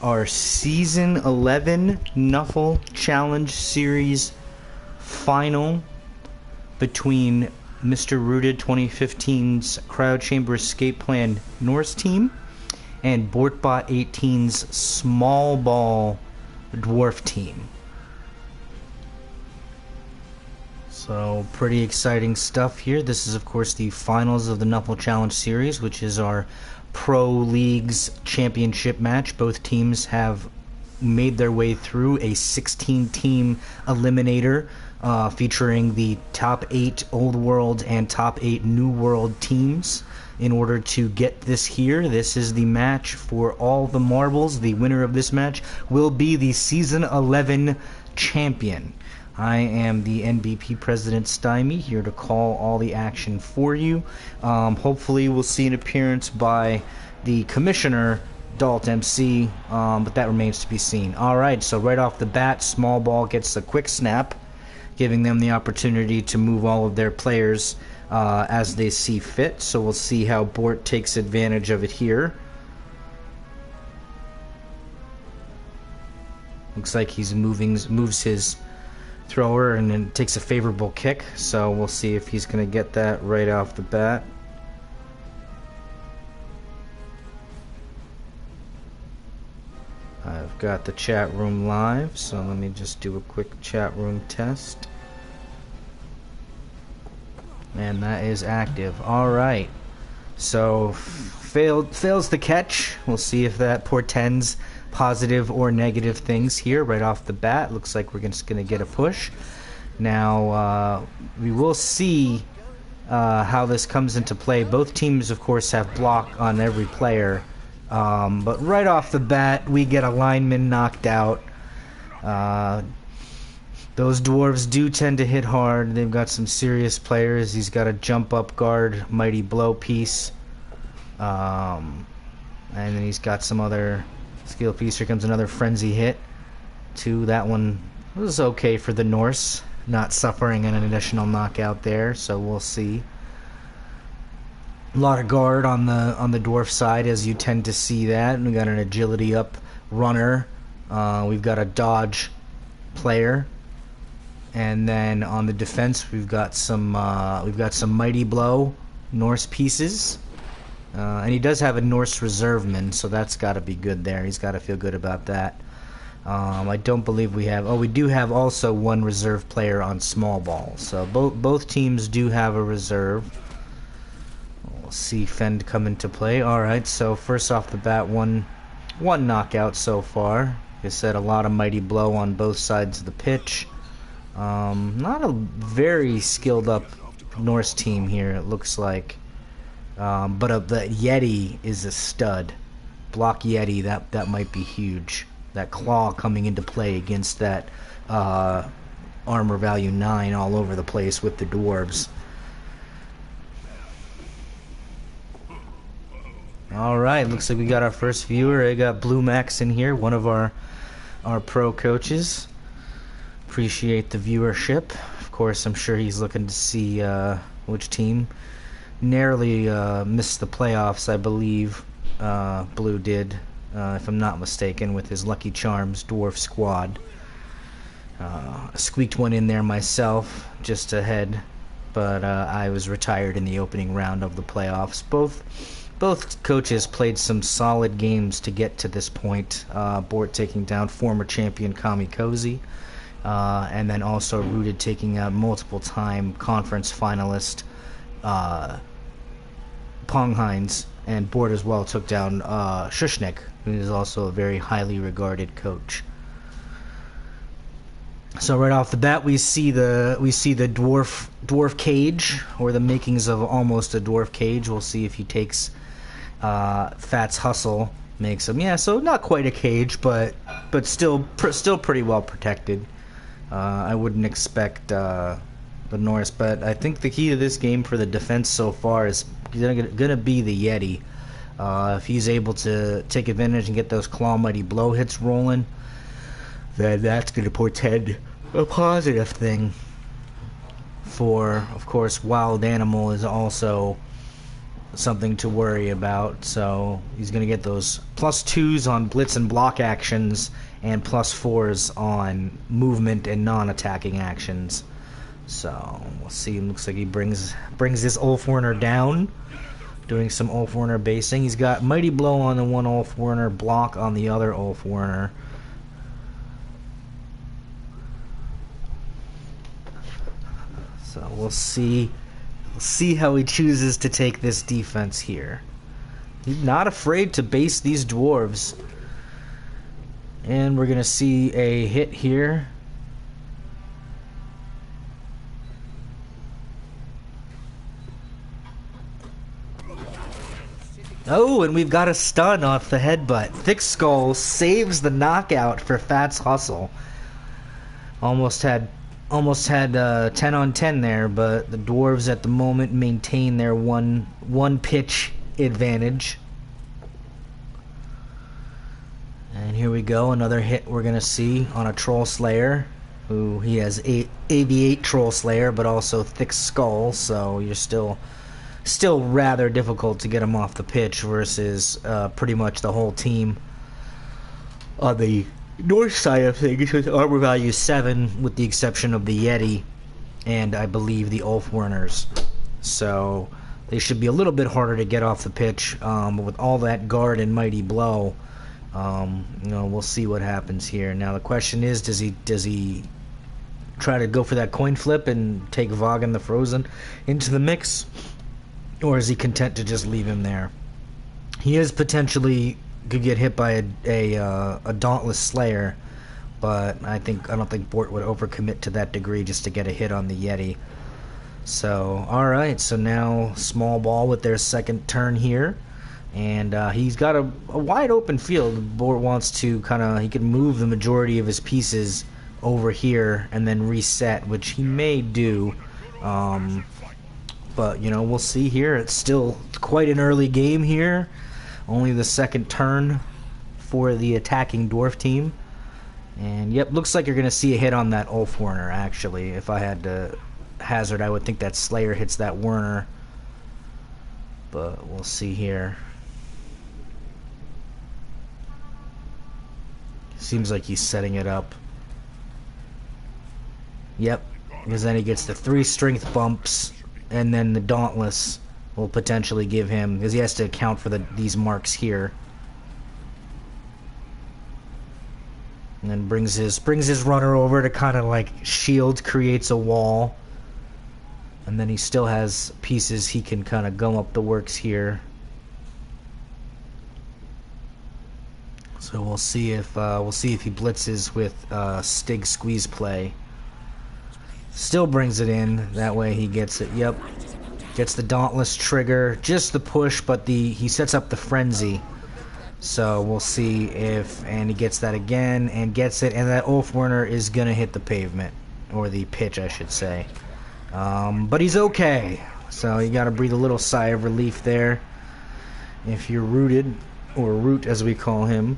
our Season 11 Knuffle Challenge Series final between Mr. Rooted 2015's Cryochamber Escapeplan Norse team and Bortbot 18's Small Ball Dwarf team. So, pretty exciting stuff here. This is, of course, the finals of the Knuffle Challenge Series, which is our Pro Leagues championship match. Both teams have made their way through a 16-team eliminator featuring the top 8 Old World and top 8 New World teams. In order to get this here, this is the match for all the marbles. The winner of this match will be the Season 11 champion. I am the NBP President Stymie, here to call all the action for you. Hopefully we'll see an appearance by the Commissioner, Dalt MC, but that remains to be seen. Alright, so right off the bat, Small Ball gets a quick snap, giving them the opportunity to move all of their players as they see fit. So we'll see how Bort takes advantage of it here. Looks like he's moves his thrower and then takes a favorable kick, so we'll see if he's going to get that right off the bat. I've got the chat room live, so let me just do a quick chat room test. And that is active. Alright, so fails the catch. We'll see if that portends positive or negative things here right off the bat. Looks like we're just going to get a push. Now, we will see how this comes into play. Both teams, of course, have block on every player. But right off the bat, we get a lineman knocked out. Those dwarves do tend to hit hard. They've got some serious players. He's got a jump up guard, mighty blow piece. And then he's got some other skill piece. Here comes another frenzy hit. That one was okay for the Norse, not suffering an additional knockout there, so we'll see. A lot of guard on the dwarf side, as you tend to see that. And we got an agility up runner. We've got a dodge player, and then on the defense we've got some mighty blow Norse pieces. And he does have a Norse reserveman, so that's got to be good there. He's got to feel good about that. I don't believe we have... Oh, we do have also one reserve player on Small Ball. So both teams do have a reserve. We'll see Fend come into play. Alright, so first off the bat, one knockout so far. Like I said, a lot of mighty blow on both sides of the pitch. Not a very skilled up Norse team here, it looks like. But the Yeti is a stud. Block Yeti, that might be huge. That claw coming into play against that armor value 9 all over the place with the dwarves. Alright, looks like we got our first viewer. I got Blue Max in here, one of our pro coaches. Appreciate the viewership. Of course, I'm sure he's looking to see which team. Narrowly missed the playoffs, I believe. Blue did, if I'm not mistaken, with his Lucky Charms dwarf squad. Squeaked one in there myself, just ahead, but I was retired in the opening round of the playoffs. Both coaches played some solid games to get to this point. Bort taking down former champion Kami Cozy, and then also Rooted taking out multiple-time conference finalist Pong Hines, and Bort as well took down Shushnik, who is also a very highly regarded coach. So right off the bat, we see the dwarf cage, or the makings of almost a dwarf cage. We'll see if he takes Fat's hustle, makes him, yeah. So not quite a cage, but still pretty well protected. I wouldn't expect the Norse, but I think the key to this game for the defense so far is gonna be the Yeti. If he's able to take advantage and get those claw mighty blow hits rolling, then that's gonna portend a positive thing. For, of course, Wild Animal is also something to worry about. So he's going to get those +2s on blitz and block actions and +4s on movement and non-attacking actions. So we'll see. Looks like he brings this Ulf Werner down, doing some Ulf Werner basing. He's got Mighty Blow on the one Ulf Werner, block on the other Ulf Werner. So we'll see how he chooses to take this defense here. He's not afraid to base these dwarves. And we're going to see a hit here. Oh, and we've got a stun off the headbutt. Thick Skull saves the knockout for Fat's Hustle. Almost had 10 on 10 there, but the dwarves at the moment maintain their one pitch advantage. And here we go, another hit we're gonna see on a Troll Slayer, who he has AV8 Troll Slayer, but also Thick Skull, so you're still rather difficult to get him off the pitch versus pretty much the whole team on the north side of things with armor value 7, with the exception of the Yeti and I believe the Ulf Werners. So they should be a little bit harder to get off the pitch, but with all that guard and Mighty Blow, we'll see what happens here. Now the question is, does he try to go for that coin flip and take Vagan the Frozen into the mix, or is he content to just leave him there? He is potentially could get hit by a Dauntless Slayer, but I don't think Bort would overcommit to that degree just to get a hit on the Yeti. So alright, so now small ball with their second turn here, and he's got a wide open field. Bort wants to he can move the majority of his pieces over here and then reset, which he may do, but we'll see here. It's still quite an early game here. Only the second turn for the attacking dwarf team. And yep, looks like you're going to see a hit on that Ulf Werner, actually. If I had to hazard, I would think that Slayer hits that Werner. But we'll see here. Seems like he's setting it up. Yep, because then he gets the 3 strength bumps, and then the Dauntless will potentially give him, because he has to account for these marks here. And then brings his runner over to kind of like shield, creates a wall. And then he still has pieces he can kind of gum up the works here. So we'll see if he blitzes with Stig squeeze play. Still brings it in. That way he gets it. Yep. Gets the Dauntless trigger, just the push, but he sets up the frenzy. So we'll see and he gets that again and gets it, and that Ulf Werner is gonna hit the pavement, or the pitch, I should say. But he's okay. So you gotta breathe a little sigh of relief there, if you're rooted, or Root as we call him.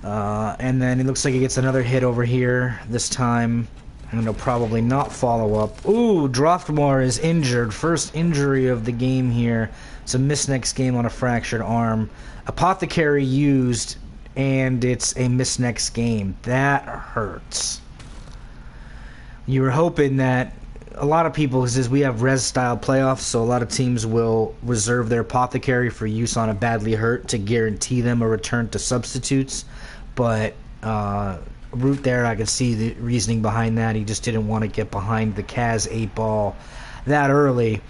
And then it looks like he gets another hit over here. This time, and he'll probably not follow up. Ooh, Droftmar is injured. First injury of the game here. It's a miss next game on a fractured arm. Apothecary used, and it's a miss next game. That hurts. You were hoping that a lot of people, because we have res-style playoffs, so a lot of teams will reserve their Apothecary for use on a badly hurt to guarantee them a return to substitutes. But Root there, I can see the reasoning behind that. He just didn't want to get behind the Kaz 8-ball that early.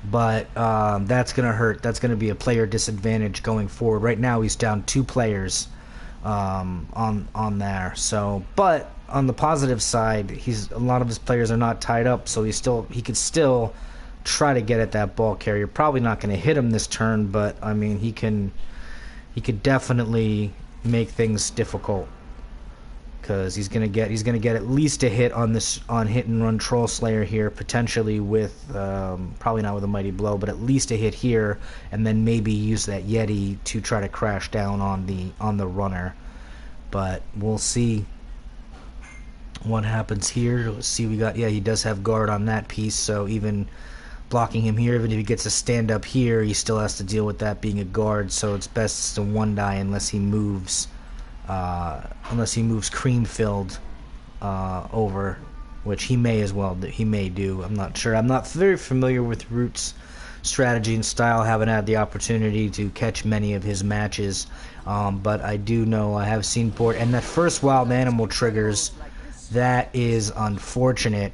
But that's going to hurt. That's going to be a player disadvantage going forward. Right now he's down 2 players on there. So, but on the positive side, a lot of his players are not tied up, so he could still try to get at that ball carrier. Probably not going to hit him this turn, but I mean he could definitely make things difficult, because he's gonna get at least a hit on hit and run Troll Slayer here, potentially with probably not with a Mighty Blow, but at least a hit here, and then maybe use that Yeti to try to crash down on the runner. But we'll see what happens here. Let's see, he does have guard on that piece, so even blocking him here. Even if he gets a stand up here, he still has to deal with that being a guard, so it's best to one die unless he moves cream filled over, which he may as well do. He may do. I'm not sure. I'm not very familiar with Root's strategy and style. Haven't had the opportunity to catch many of his matches, but I do know I have seen port. And that first wild animal triggers. That is unfortunate.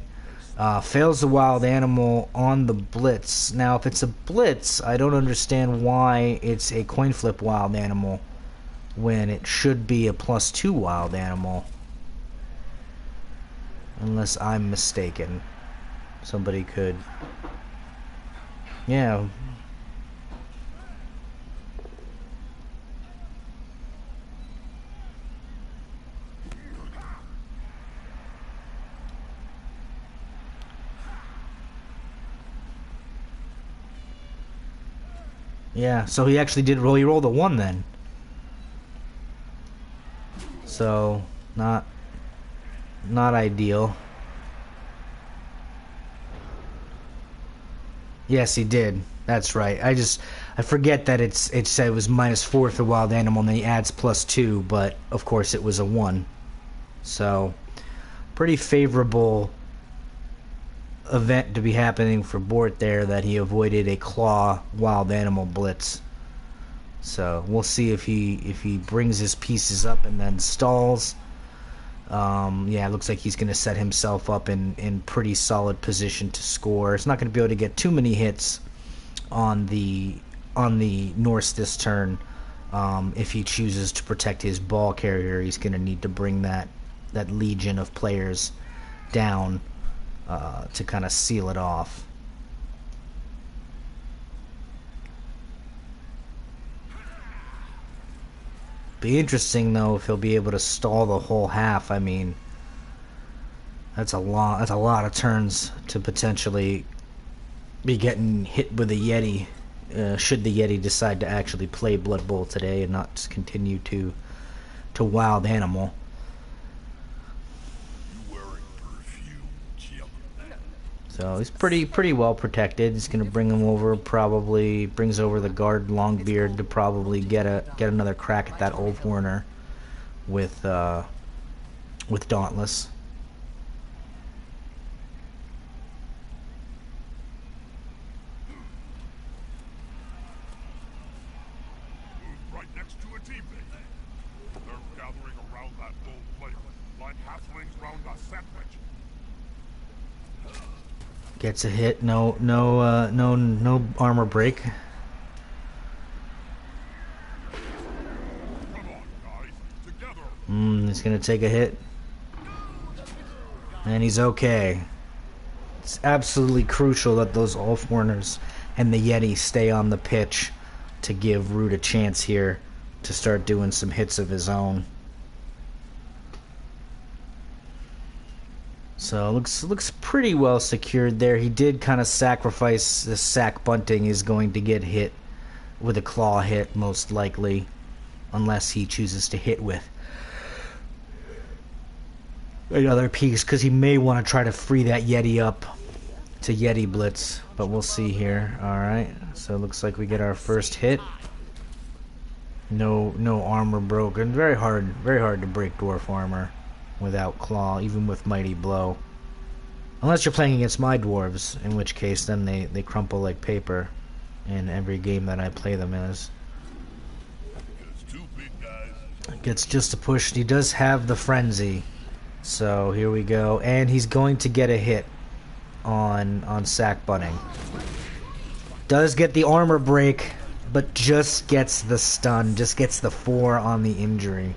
Fails the wild animal on the blitz. Now, if it's a blitz, I don't understand why it's a coin flip wild animal when it should be a +2 wild animal. Unless I'm mistaken. Somebody could... Yeah. Yeah, so he actually did roll. He rolled a 1 then. So, not ideal. Yes, he did. That's right. I forget that it said it was -4 for wild animal, and then he adds +2, but of course it was a 1. So, pretty favorable event to be happening for Bort there, that he avoided a claw wild animal blitz. So we'll see if he brings his pieces up and then stalls. Yeah, it looks like he's going to set himself up in pretty solid position to score. It's not going to be able to get too many hits on the Norse this turn. If he chooses to protect his ball carrier, he's going to need to bring that legion of players down to kind of seal it off. Be interesting though if he'll be able to stall the whole half. I mean, that's a lot of turns to potentially be getting hit with a Yeti. Should the Yeti decide to actually play Blood Bowl today and not just continue to wild animal. So he's pretty well protected. He's gonna bring him over. Probably brings over the guard Longbeard to probably get another crack at that Old Warner with Dauntless. Right next to a teammate. They're gathering around that bold player, like halflings round a sandwich. Gets a hit. No armor break. Come on, guys, together. He's gonna take a hit, and he's okay. It's absolutely crucial that those Ulfwarners and the Yeti stay on the pitch to give Root a chance here to start doing some hits of his own. So looks pretty well secured there. He did kind of sacrifice the sack bunting. Is going to get hit with a claw hit most likely, unless he chooses to hit with another piece, because he may want to try to free that Yeti up to Yeti blitz. But we'll see here. All right. So it looks like we get our first hit. No armor broken. Very hard to break dwarf armor without claw, even with mighty blow, unless you're playing against my dwarves, in which case then they crumple like paper in every game that I play them as. Gets just a push. He does have the frenzy, so here we go, and he's going to get a hit on sack bunting. Does get the armor break, but just gets the stun, just gets the 4 on the injury.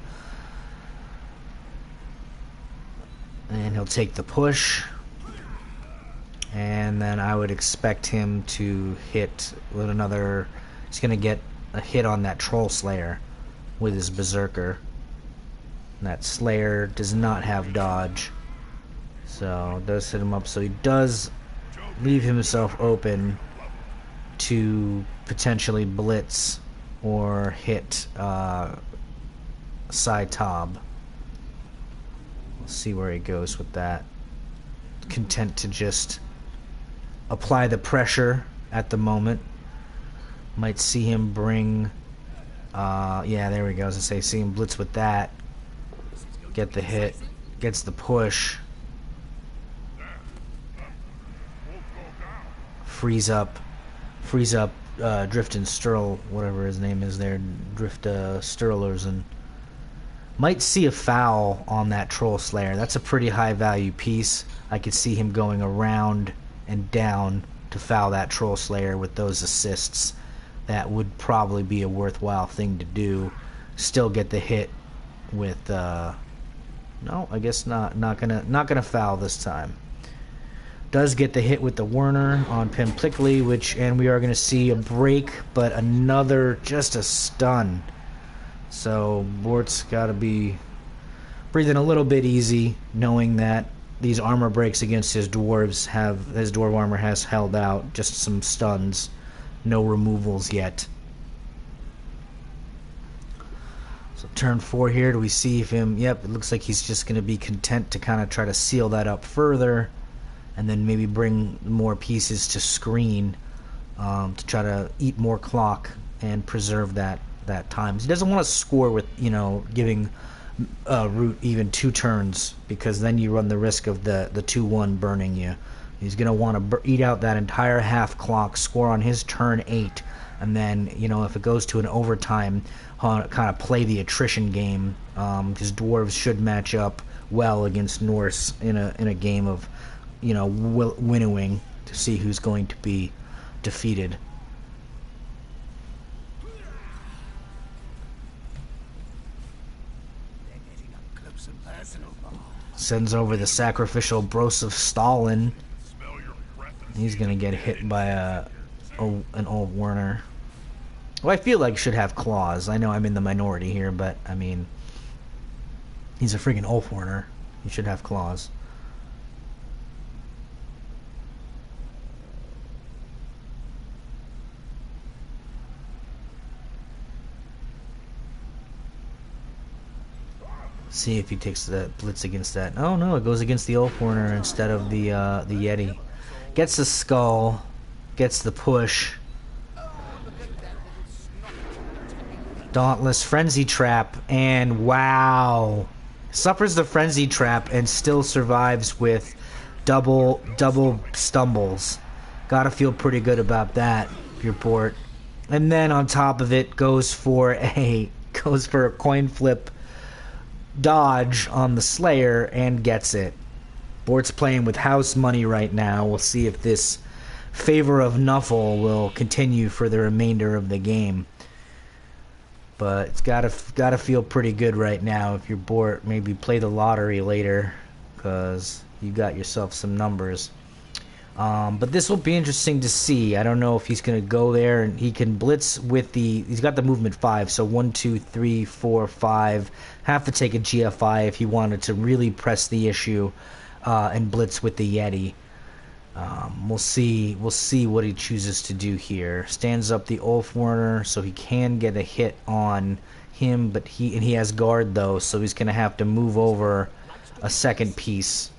And he'll take the push, and then I would expect him to hit with another. He's going to get a hit on that Troll Slayer with his Berserker. And that Slayer does not have dodge, so it does hit him up. So he does leave himself open to potentially blitz or hit Sai-Tob. We'll see where he goes with that. Content to just apply the pressure at the moment. Might see him bring... yeah, there we go. I was going to say, see him blitz with that. Get the hit. Gets the push. Freeze up. Drift and Sturl, whatever his name is there. Drift Sturlers. And might see a foul on that Troll Slayer. That's a pretty high value piece. I could see him going around and down to foul that Troll Slayer with those assists. That would probably be a worthwhile thing to do. Still get the hit with no, I guess not. Not gonna foul this time. Does get the hit with the Werner on Pimplickley, and we are gonna see a break, but another just a stun. So Bort's got to be breathing a little bit easy, knowing that these armor breaks against his dwarves his dwarf armor has held out. Just some stuns. No removals yet. So turn 4 here. Do we see if him... Yep, it looks like he's just going to be content to kind of try to seal that up further. And then maybe bring more pieces to screen to try to eat more clock and preserve that time. He doesn't want to score with, giving Root even 2 turns, because then you run the risk of the 2-1 burning you. He's going to want to eat out that entire half clock, score on his turn 8, and then, if it goes to an overtime, kind of play the attrition game, because dwarves should match up well against Norse in a game of, winnowing to see who's going to be defeated. Sends over the sacrificial Bros of Stalin. He's gonna get hit by an old Werner. Well, I feel like should have claws. I know I'm in the minority here, but I mean, he's a freaking Ulf Werner. He should have claws. See if he takes the blitz against that. Oh no, it goes against the Ulf Werner instead of the Yeti. Gets the skull, gets the push. Dauntless Frenzy Trap, and wow. Suffers the Frenzy Trap and still survives with double stumbles. Gotta feel pretty good about that, if you're Bort. And then on top of it, goes for a coin flip dodge on the Slayer and gets it. Bort's playing with house money right now. We'll see if this favor of Nuffle will continue for the remainder of the game. But it's gotta feel pretty good right now if you're Bort. Maybe play the lottery later, because you got yourself some numbers. But this will be interesting to see. I don't know if he's going to go there, and he can blitz with he's got the movement 5, so 1, 2, 3, 4, 5. Have to take a GFI if he wanted to really press the issue and blitz with the Yeti. We'll see what he chooses to do here. Stands up the Ulf Werner, so he can get a hit on him, but he has guard though, so he's going to have to move over a second piece.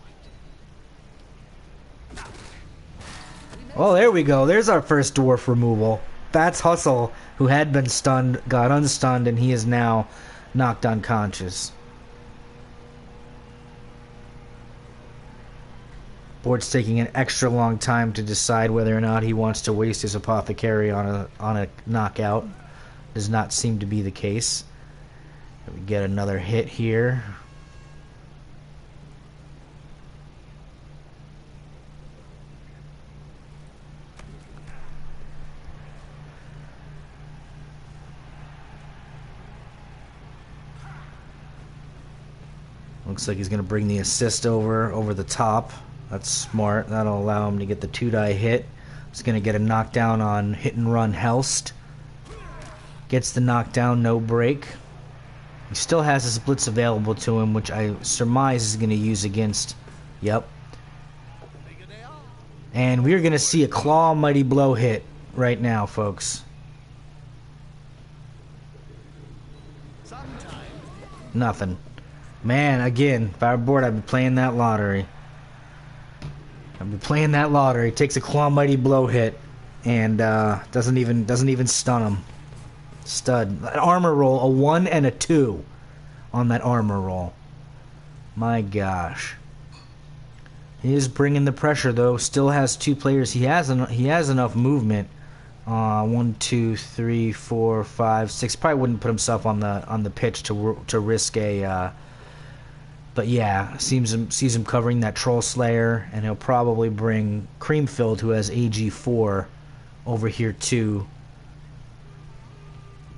Oh, there we go. There's our first dwarf removal. That's Hustle, who had been stunned, got unstunned, and he is now knocked unconscious. Bort's taking an extra long time to decide whether or not he wants to waste his Apothecary on a knockout. Does not seem to be the case. We get another hit here. Looks like he's going to bring the assist over the top. That's smart. That'll allow him to get the 2-die hit. He's going to get a knockdown on hit and run Helst. Gets the knockdown, no break. He still has his blitz available to him, which I surmise is going to use against... Yep. And we're going to see a Claw Mighty Blow hit right now, folks. Nothing. Man, again, if I were bored, I'd be playing that lottery. I've been playing that lottery. Takes a claw mighty blow hit, and doesn't even stun him. Stud. An armor roll, a 1 and a 2 on that armor roll. My gosh. He is bringing the pressure though. Still has 2 players. He has enough movement. 1, 2, 3, 4, 5, 6. Probably wouldn't put himself on the pitch to risk a. But yeah, sees him covering that Troll Slayer, and he'll probably bring Creamfield, who has AG4, over here too.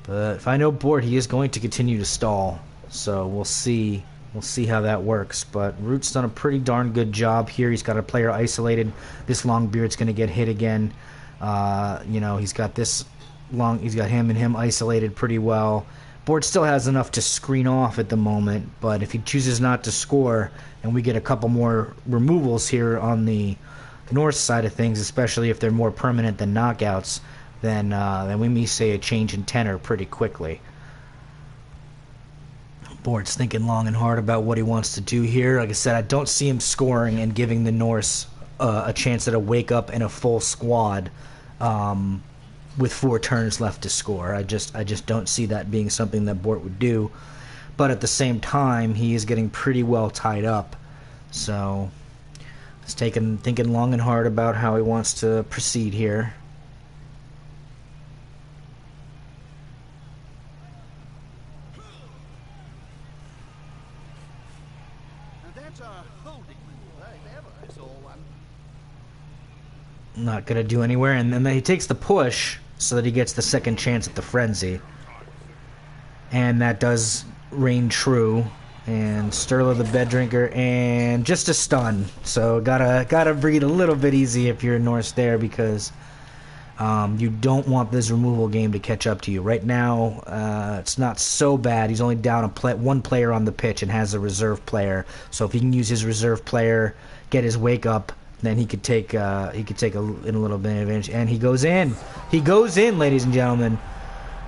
But if I know board, he is going to continue to stall. So we'll see. We'll see how that works. But Root's done a pretty darn good job here. He's got a player isolated. This Longbeard's going to get hit again. He's got him and him isolated pretty well. Board still has enough to screen off at the moment, but if he chooses not to score and we get a couple more removals here on the north side of things, especially if they're more permanent than knockouts, then we may see a change in tenor pretty quickly. Board's thinking long and hard about what he wants to do here. Like I said, I don't see him scoring and giving the Norse a chance at a wake up and a full squad with 4 turns left to score. I just don't see that being something that Bort would do. But at the same time, he is getting pretty well tied up. So he's thinking long and hard about how he wants to proceed here. Not gonna do anywhere, and then he takes the push so that he gets the second chance at the frenzy, and that does reign true. And Sterla the bed drinker, and just a stun. So gotta breathe a little bit easy if you're Norse there, because you don't want this removal game to catch up to you. Right now, it's not so bad. He's only down one player on the pitch and has a reserve player. So if he can use his reserve player, get his wake up, then he could take a little bit of advantage. And he goes in. He goes in, ladies and gentlemen.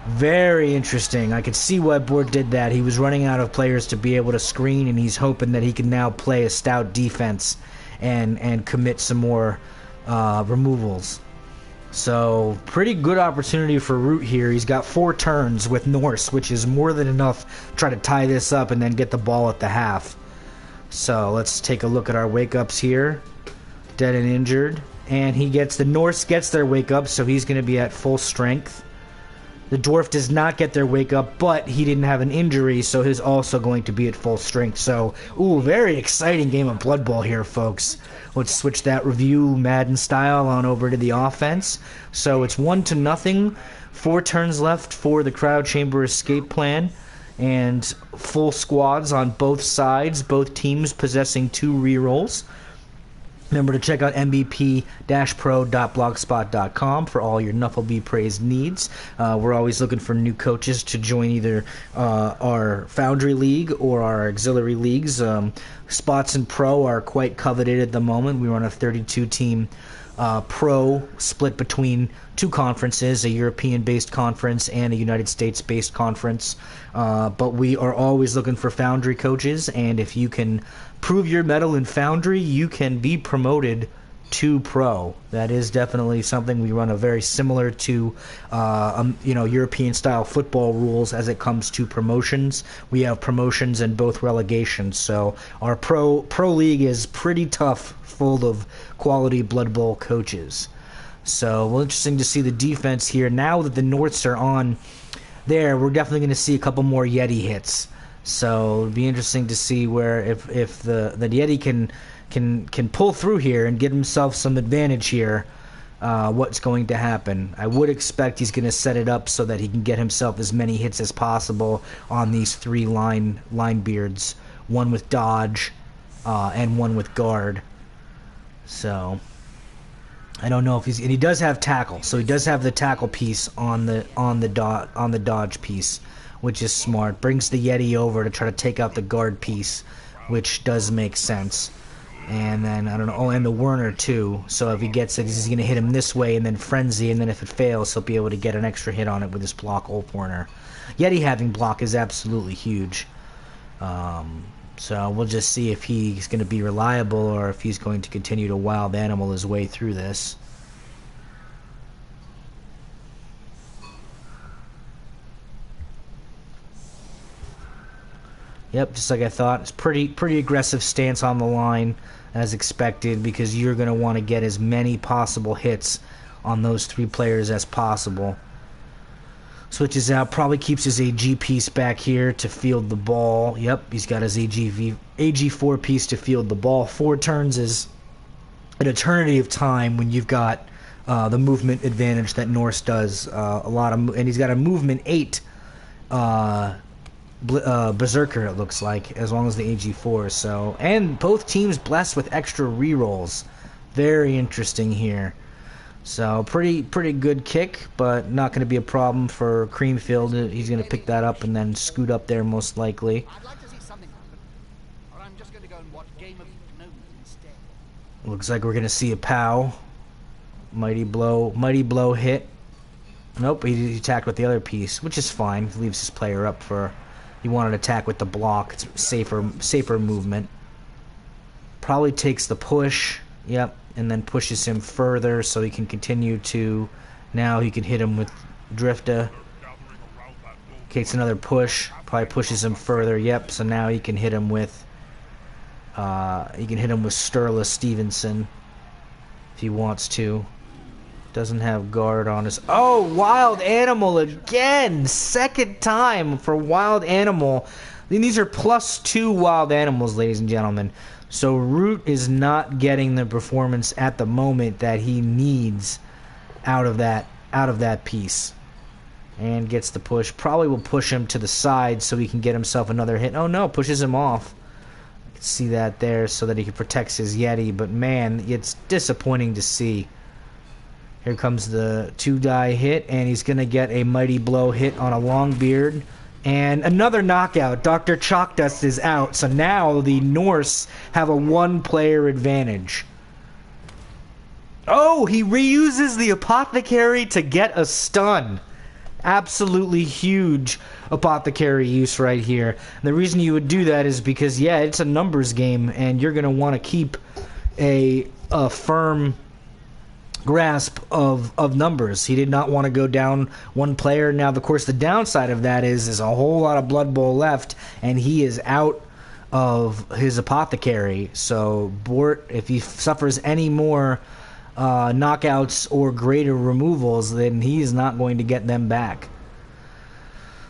Very interesting. I could see why Board did that. He was running out of players to be able to screen, and he's hoping that he can now play a stout defense and commit some more removals. So pretty good opportunity for Root here. He's got 4 turns with Norse, which is more than enough to try to tie this up and then get the ball at the half. So let's take a look at our wake-ups here. Dead and injured. And the Norse gets their wake-up, so he's going to be at full strength. The Dwarf does not get their wake-up, but he didn't have an injury, so he's also going to be at full strength. So, very exciting game of Blood Bowl here, folks. Let's switch that review Madden style on over to the offense. So it's 1-0. 4 turns left for the Cryochamber Escapeplan, and full squads on both sides, both teams possessing 2 rerolls. Remember to check out mvp-pro.blogspot.com for all your Nufflebee Praise needs. We're always looking for new coaches to join either our Foundry League or our auxiliary leagues. Spots in Pro are quite coveted at the moment. We run a 32-team Pro split between 2 conferences, a European-based conference and a United States-based conference. But we are always looking for Foundry coaches, and if you can prove your mettle in Foundry, you can be promoted to Pro. That is definitely something. We run a very similar to European-style football rules as it comes to promotions. We have promotions and both relegations, so our Pro League is pretty tough, full of quality Blood Bowl coaches. So, well, interesting to see the defense here. Now that the Norths are on there, we're definitely going to see a couple more Yeti hits. So it'll be interesting to see where if the Yeti can pull through here and get himself some advantage here, what's going to happen. I would expect he's going to set it up so that he can get himself as many hits as possible on these 3 line beards, 1 with dodge and 1 with guard. So I don't know if and he does have tackle, so he does have the tackle piece on the dodge piece, which is smart. Brings the Yeti over to try to take out the guard piece, which does make sense. And then, I don't know, and the Werner too. So if he gets it, he's going to hit him this way and then Frenzy, and then if it fails, he'll be able to get an extra hit on it with his block Ulf Werner. Yeti having block is absolutely huge. So we'll just see if he's going to be reliable or if he's going to continue to wild animal his way through this. Yep, just like I thought. It's pretty aggressive stance on the line, as expected, because you're going to want to get as many possible hits on those 3 players as possible. Switches out, probably keeps his AG piece back here to field the ball. Yep, he's got his AG4 piece to field the ball. 4 turns is an eternity of time when you've got the movement advantage that Norse does. And he's got a movement 8 Berserker, it looks like, as long as the AG4. So, and both teams blessed with extra rerolls. Very interesting here. So pretty good kick, but not going to be a problem for Creamfield. He's going to pick that up and then scoot up there most likely. I'd like to see something happen, or I'm just going to go and watch Game of Thrones instead. Looks like we're going to see a POW. Mighty blow hit. Nope, he attacked with the other piece, which is fine. He leaves his player up for... He wanted to attack with the block. It's safer movement. Probably takes the push. Yep. And then pushes him further so he can continue to... Now he can hit him with Drifta. Takes another push. Probably pushes him further. Yep. So now he can hit him with... Sturla Stevenson if he wants to. Doesn't have guard on his... Oh, Wild Animal again! Second time for Wild Animal. These are +2 Wild Animals, ladies and gentlemen. So Root is not getting the performance at the moment that he needs out of that piece. And gets the push. Probably will push him to the side so he can get himself another hit. Oh no, pushes him off. I can see that there so that he can protect his Yeti. But man, it's disappointing to see. Here comes the 2-die hit, and he's going to get a mighty blow hit on a Longbeard. And another knockout. Dr. Chalkdust is out, so now the Norse have a 1-player advantage. Oh, he reuses the Apothecary to get a stun. Absolutely huge Apothecary use right here. And the reason you would do that is because, yeah, it's a numbers game, and you're going to want to keep a firm grasp of numbers. He did not want to go down 1 player. Now, of course, the downside of that is a whole lot of Blood Bowl left, and he is out of his Apothecary. So, Bort, if he suffers any more knockouts or greater removals, then he is not going to get them back.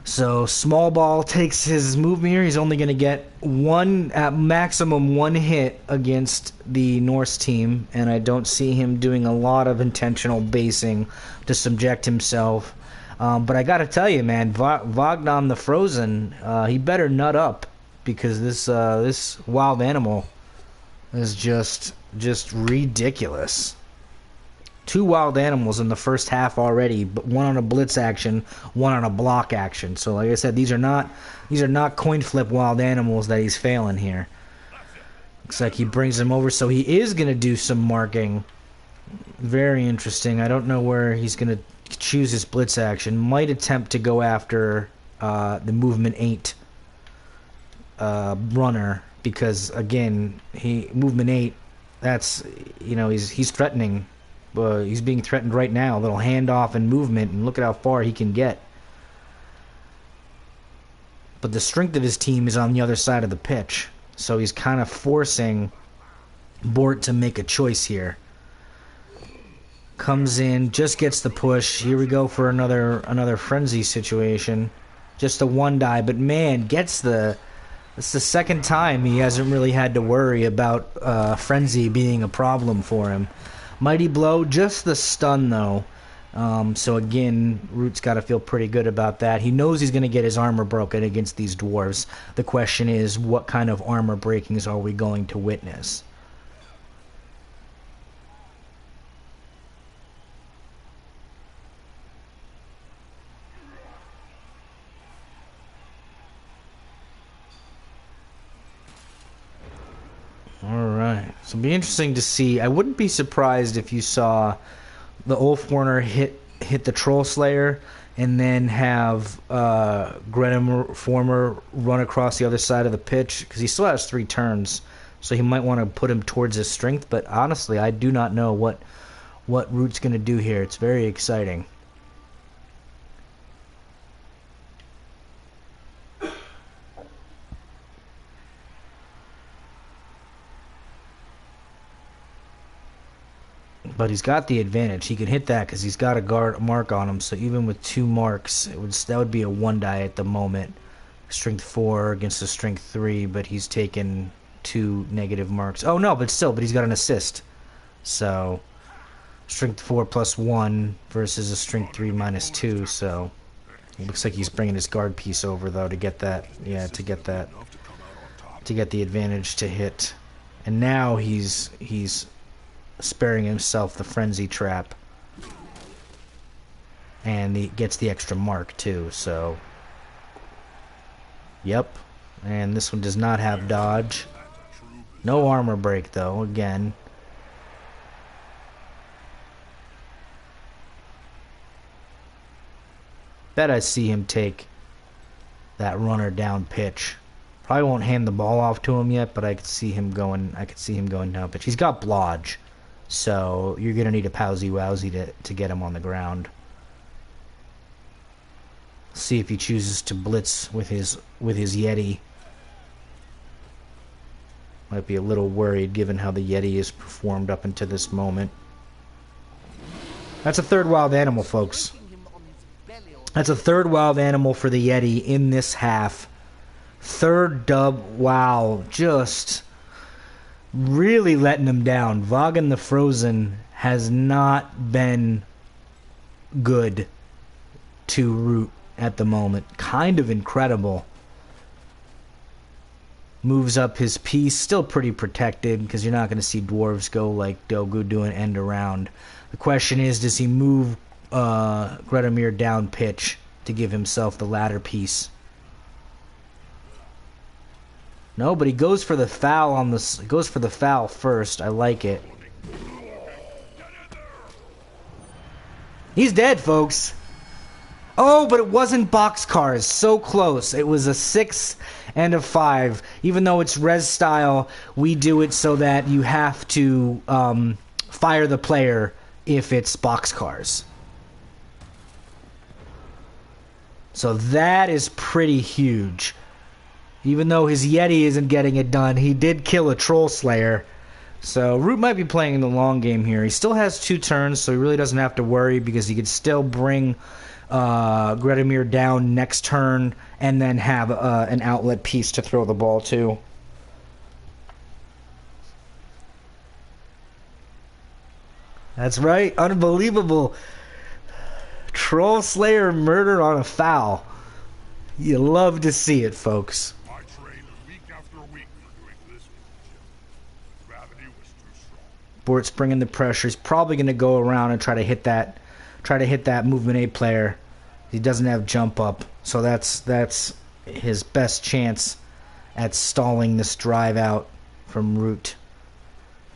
So, Small Ball takes his move here. He's only going to get at maximum 1 hit against the Norse team, and I don't see him doing a lot of intentional basing to subject himself. But I got to tell you, man, Vagnon the Frozen, he better nut up, because this Wild Animal is just ridiculous. 2 Wild Animals in the first half already, but 1 on a blitz action, 1 on a block action. So like I said, these are not coin flip Wild Animals that he's failing here. Looks like he brings him over, so he is going to do some marking. Very interesting. I don't know where he's going to choose his blitz action. Might attempt to go after the movement 8 runner, because again, movement 8, that's, he's threatening. He's being threatened right now. A little handoff and movement, and look at how far he can get. But the strength of his team is on the other side of the pitch, so he's kind of forcing Bort to make a choice here. Comes in, just gets the push. Here we go for another frenzy situation. Just a 1-die, but man, it's the second time he hasn't really had to worry about frenzy being a problem for him. Mighty blow, just the stun though. So again, Root's got to feel pretty good about that. He knows he's going to get his armor broken against these dwarves. The question is, what kind of armor breakings are we going to witness? Alright, so it'll be interesting to see. I wouldn't be surprised if you saw the Ulfwarner hit the Troll Slayer and then have Greta Former run across the other side of the pitch, because he still has 3 turns, so he might want to put him towards his strength. But honestly, I do not know what Root's going to do here. It's very exciting. But he's got the advantage. He can hit that because he's got a mark on him. So even with 2 marks, that would be a 1 die at the moment. Strength 4 against a strength 3, but he's taken 2 negative marks. Oh no, but he's got an assist. So strength 4 plus 1 versus a strength 3 minus 2. So it looks like he's bringing his guard piece over though to get that. Yeah, to get the advantage to hit. And now he's sparing himself the frenzy trap, and he gets the extra mark too. So yep, and this one does not have dodge. No armor break though, again. Bet I see him take that runner down pitch. Probably won't hand the ball off to him yet, but I could see him going down pitch. He's got blodge, so you're gonna need a Powsy Wowsy to get him on the ground. See if he chooses to blitz with his Yeti. Might be a little worried given how the Yeti has performed up until this moment. That's a 3rd wild animal, folks. That's a 3rd wild animal for the Yeti in this half. 3rd dub. Wow, just really letting him down. Vagan the Frozen has not been good to Root at the moment. Kind of incredible. Moves up his piece. Still pretty protected because you're not going to see dwarves go like Dogu doing end around. The question is, does he move Gretamir down pitch to give himself the ladder piece? No, but he goes for the foul on this. Goes for the foul first. I like it. He's dead, folks. Oh, but it wasn't boxcars. So close. It was a 6 and a 5. Even though it's res style, we do it so that you have to fire the player if it's boxcars. So that is pretty huge. Even though his Yeti isn't getting it done, he did kill a Troll Slayer. So Root might be playing the long game here. He still has 2 turns, so he really doesn't have to worry because he could still bring Gretamir down next turn and then have an outlet piece to throw the ball to. That's right. Unbelievable. Troll Slayer murder on a foul. You love to see it, folks. I trained week after week for doing this with Jim. Gravity was too strong. Bort's bringing the pressure. He's probably going to go around and try to hit that movement A player. He doesn't have jump up, so that's his best chance at stalling this drive out from Root.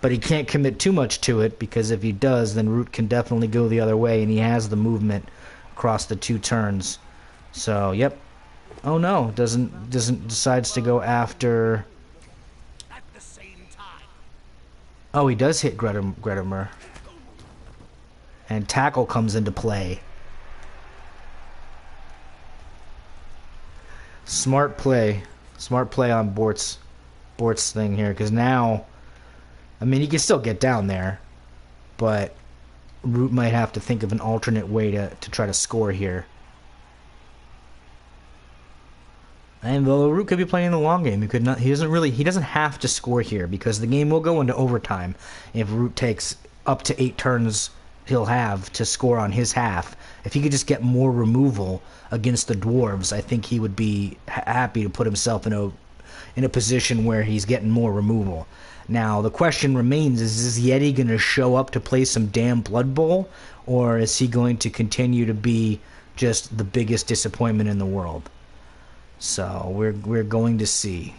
But he can't commit too much to it, because if he does, then Root can definitely go the other way, and he has the movement across the 2 turns. So, yep. Oh no, decides to go after. At the same time. Oh, he does hit Gretamir. And tackle comes into play. Smart play on Bort's thing here, because now, I mean, he can still get down there, but Root might have to think of an alternate way to try to score here. And though Root could be playing the long game, he doesn't have to score here, because the game will go into overtime if Root takes up to 8 turns he'll have to score on his half. If he could just get more removal against the dwarves, I think he would be happy to put himself in a position where he's getting more removal. Now, the question remains, is Yeti going to show up to play some damn Blood Bowl, or is he going to continue to be just the biggest disappointment in the world? So, we're going to see.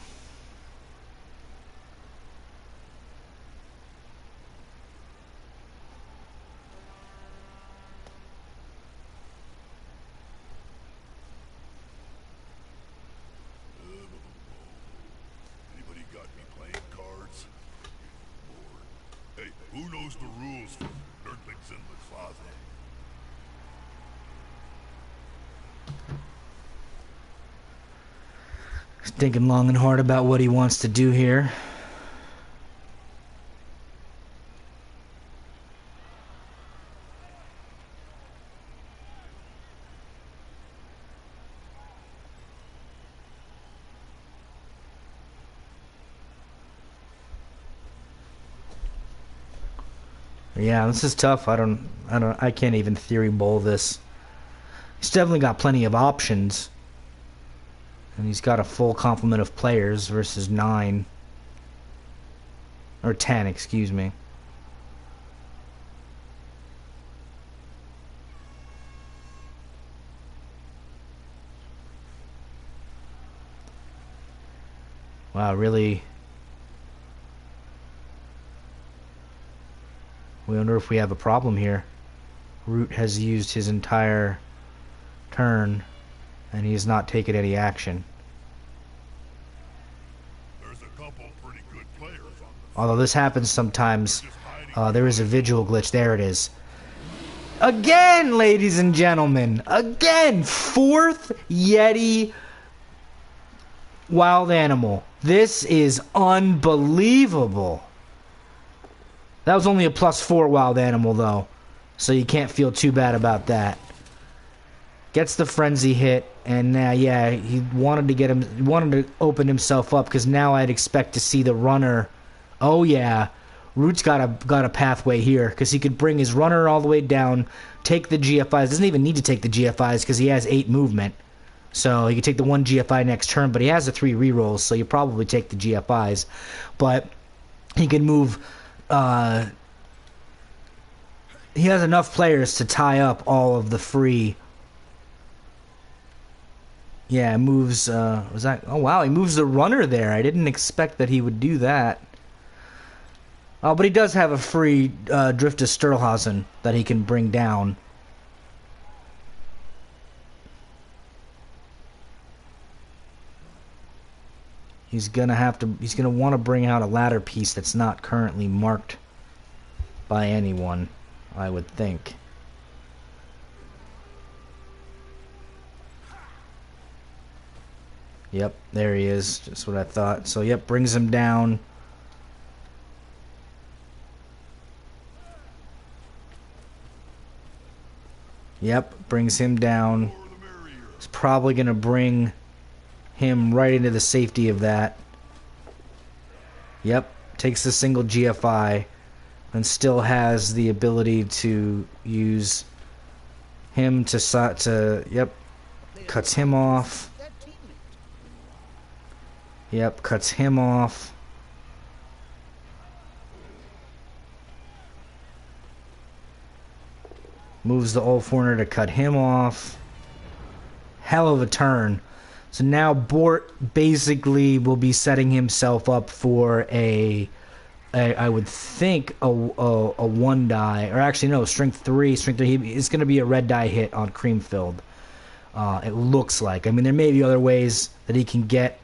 Who knows the rules for nerdlings in the closet? He's thinking long and hard about what he wants to do here. Yeah, this is tough. I can't even theory bowl this. He's definitely got plenty of options. And he's got a full complement of players versus 9. Or 10, excuse me. Wow, really? We wonder if we have a problem here. Root has used his entire turn, and he has not taken any action. There's a couple pretty good players on the Although this happens sometimes. There is a visual glitch. There it is. Again, ladies and gentlemen. Again, 4th Yeti wild animal. This is unbelievable. That was only a +4 wild animal, though. So you can't feel too bad about that. Gets the frenzy hit, and yeah, he wanted to open himself up, because now I'd expect to see the runner. Oh yeah, Root's got a pathway here, because he could bring his runner all the way down, take the GFIs. Doesn't even need to take the GFIs because he has 8 movement. So he could take the 1 GFI next turn, but he has the 3 rerolls, so you probably take the GFIs. But he can move. He has enough players to tie up all of the free. Yeah, moves. Was that? Oh wow, he moves the runner there. I didn't expect that he would do that. Oh, but he does have a free Drift to Sturlhausen that he can bring down. He's gonna want to bring out a ladder piece that's not currently marked by anyone, I would think. Yep, there he is. Just what I thought. So, yep, brings him down. Yep, brings him down. It's probably going to bring him right into the safety of that. Yep, takes the single GFI and still has the ability to use him to yep, cuts him off. Yep, cuts him off. Moves the old foreigner to cut him off. Hell of a turn. So now Bort basically will be setting himself up for I would think a 1 die, or actually no, strength 3. It's going to be a red die hit on Creamfilled. It looks like. I mean, there may be other ways that he can get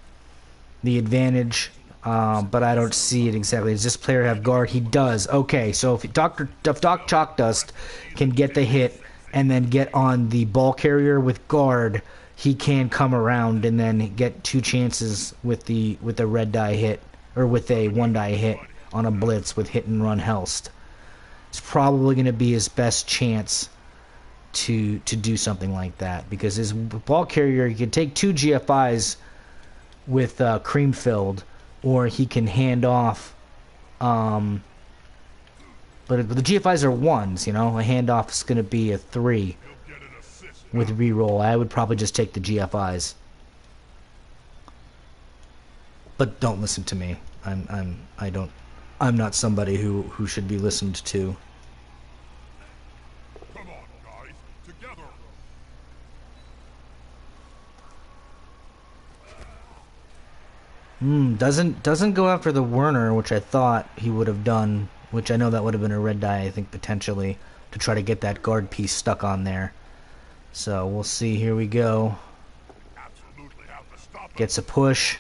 the advantage, but I don't see it exactly. Does this player have guard? He does. Okay, so if Doc Chalkdust can get the hit and then get on the ball carrier with guard, he can come around and then get 2 chances with the red die hit, or with a 1 die hit on a blitz with hit and run Helst. It's probably going to be his best chance to do something like that, because his ball carrier, he can take 2 GFIs with Creamfilled, or he can hand off. But the GFIs are 1s, you know. A handoff is going to be a 3 with reroll. I would probably just take the GFIs. But don't listen to me. I'm not somebody who should be listened to. Come on, guys, together. Doesn't go after the Werner, which I thought he would have done, which I know that would have been a red die, I think, potentially, to try to get that guard piece stuck on there. So we'll see. Here we go. Gets a push.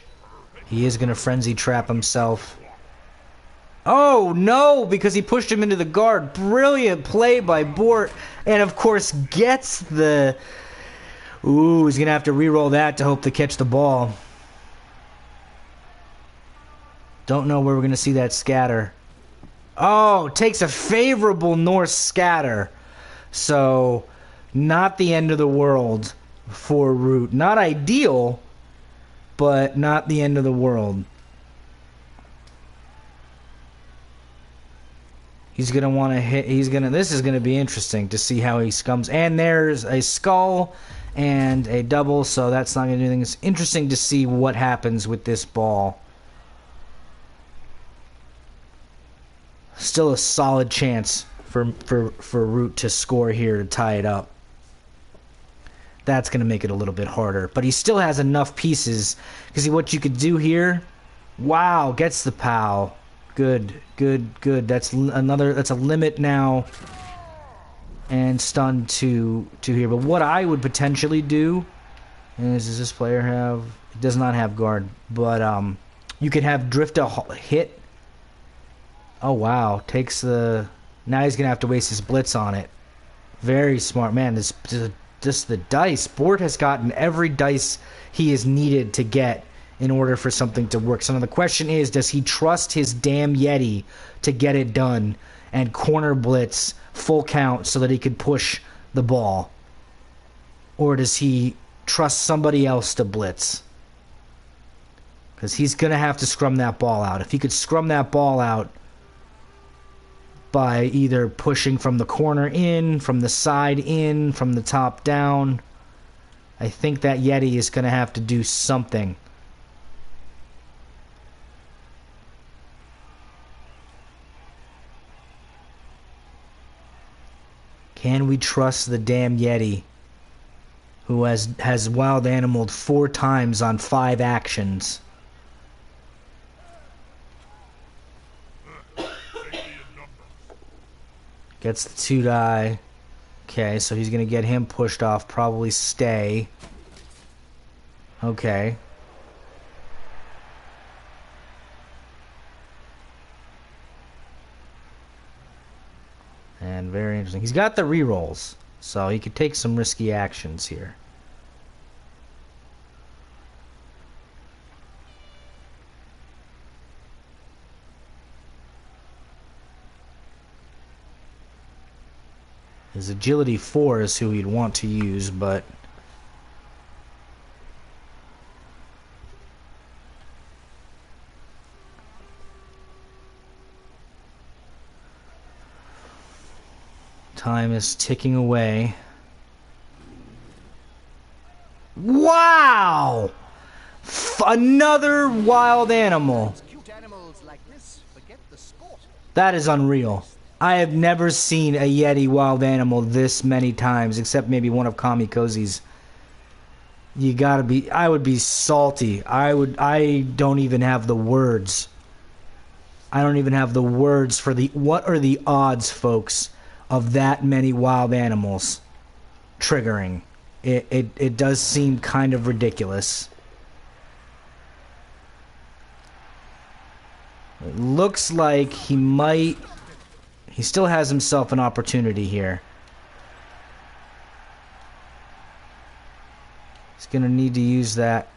He is going to frenzy trap himself. Oh, no, because he pushed him into the guard. Brilliant play by Bort. And, of course, gets the... Ooh, he's going to have to re-roll that to hope to catch the ball. Don't know where we're going to see that scatter. Oh, takes a favorable Norse scatter. So, not the end of the world for Root. Not ideal, but not the end of the world. He's going to want to hit... This is going to be interesting to see how he comes. And there's a skull and a double, so that's not going to do anything. It's interesting to see what happens with this ball. Still a solid chance for Root to score here to tie it up. That's going to make it a little bit harder. But he still has enough pieces. Because what you could do here... Wow, gets the POW. Good, good, good. That's a limit now. And stun to here. But what I would potentially do is... Does this player have... It does not have guard. But you could have Drift a hit. Oh, wow. Takes the... Now he's going to have to waste his blitz on it. Very smart. Man, just the dice. Bort has gotten every dice he is needed to get in order for something to work. So now the question is, does he trust his damn Yeti to get it done and corner blitz full count so that he could push the ball? Or does he trust somebody else to blitz? Because he's going to have to scrum that ball out. If he could scrum that ball out by either pushing from the corner in, from the side in, from the top down, I think that Yeti is going to have to do something. Can we trust the damn Yeti, who has wild animaled 4 times on 5 actions? Gets the 2 die. Okay, so he's going to get him pushed off. Probably stay. Okay. And very interesting. He's got the rerolls, so he could take some risky actions here. His agility 4 is who he'd want to use, but time is ticking away. Wow! Another wild animal. That is unreal. I have never seen a Yeti wild animal this many times, except maybe one of Kamikozi's. You gotta be... I would be salty. I don't even have the words. I don't even have the words for the... What are the odds, folks, of that many wild animals triggering? It does seem kind of ridiculous. It looks like he might... He still has himself an opportunity here. He's going to need to use that.